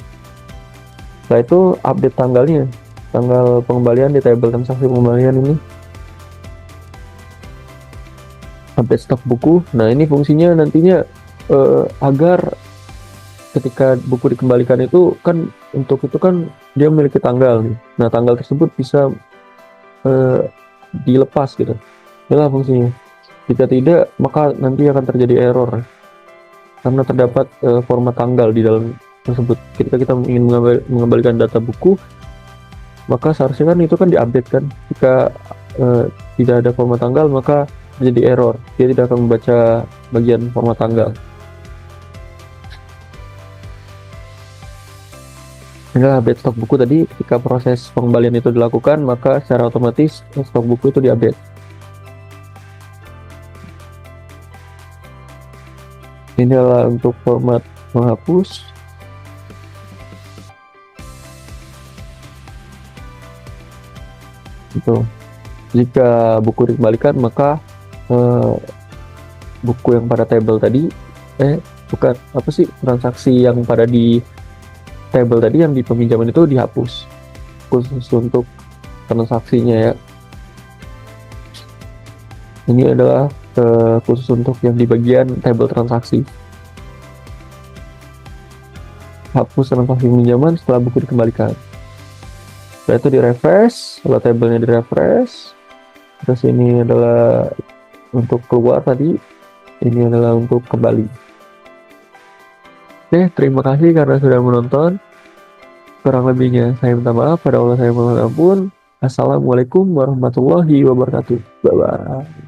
Setelah itu update tanggalnya, tanggal pengembalian di tabel transaksi pengembalian ini. Update stok buku. Nah, ini fungsinya nantinya agar ketika buku dikembalikan itu kan, untuk itu kan dia memiliki tanggal nih. Nah, tanggal tersebut bisa dilepas gitu. Inilah fungsinya. Jika tidak, maka nanti akan terjadi error karena terdapat format tanggal di dalam tersebut. Ketika kita ingin mengembalikan data buku, maka seharusnya kan itu kan diupdate kan. Jika tidak ada format tanggal, maka terjadi error. Dia tidak akan membaca bagian format tanggal. Inilah update stok buku tadi. Ketika proses pengembalian itu dilakukan, maka secara otomatis stok buku itu diupdate. Ini adalah untuk format menghapus. Itu jika buku dikembalikan, maka buku yang pada tabel tadi transaksi yang pada di tabel tadi yang di peminjaman itu dihapus, khusus untuk transaksinya ya. Ini adalah khusus untuk yang di bagian tabel transaksi. Hapus transaksi pinjaman setelah buku dikembalikan. Setelah itu di refresh, setelah tabelnya di refresh. Terus ini adalah untuk keluar tadi, ini adalah untuk kembali. Oke, terima kasih karena sudah menonton. Kurang lebihnya saya minta maaf, pada Allah saya mohon ampun. Assalamualaikum warahmatullahi wabarakatuh. Bye bye.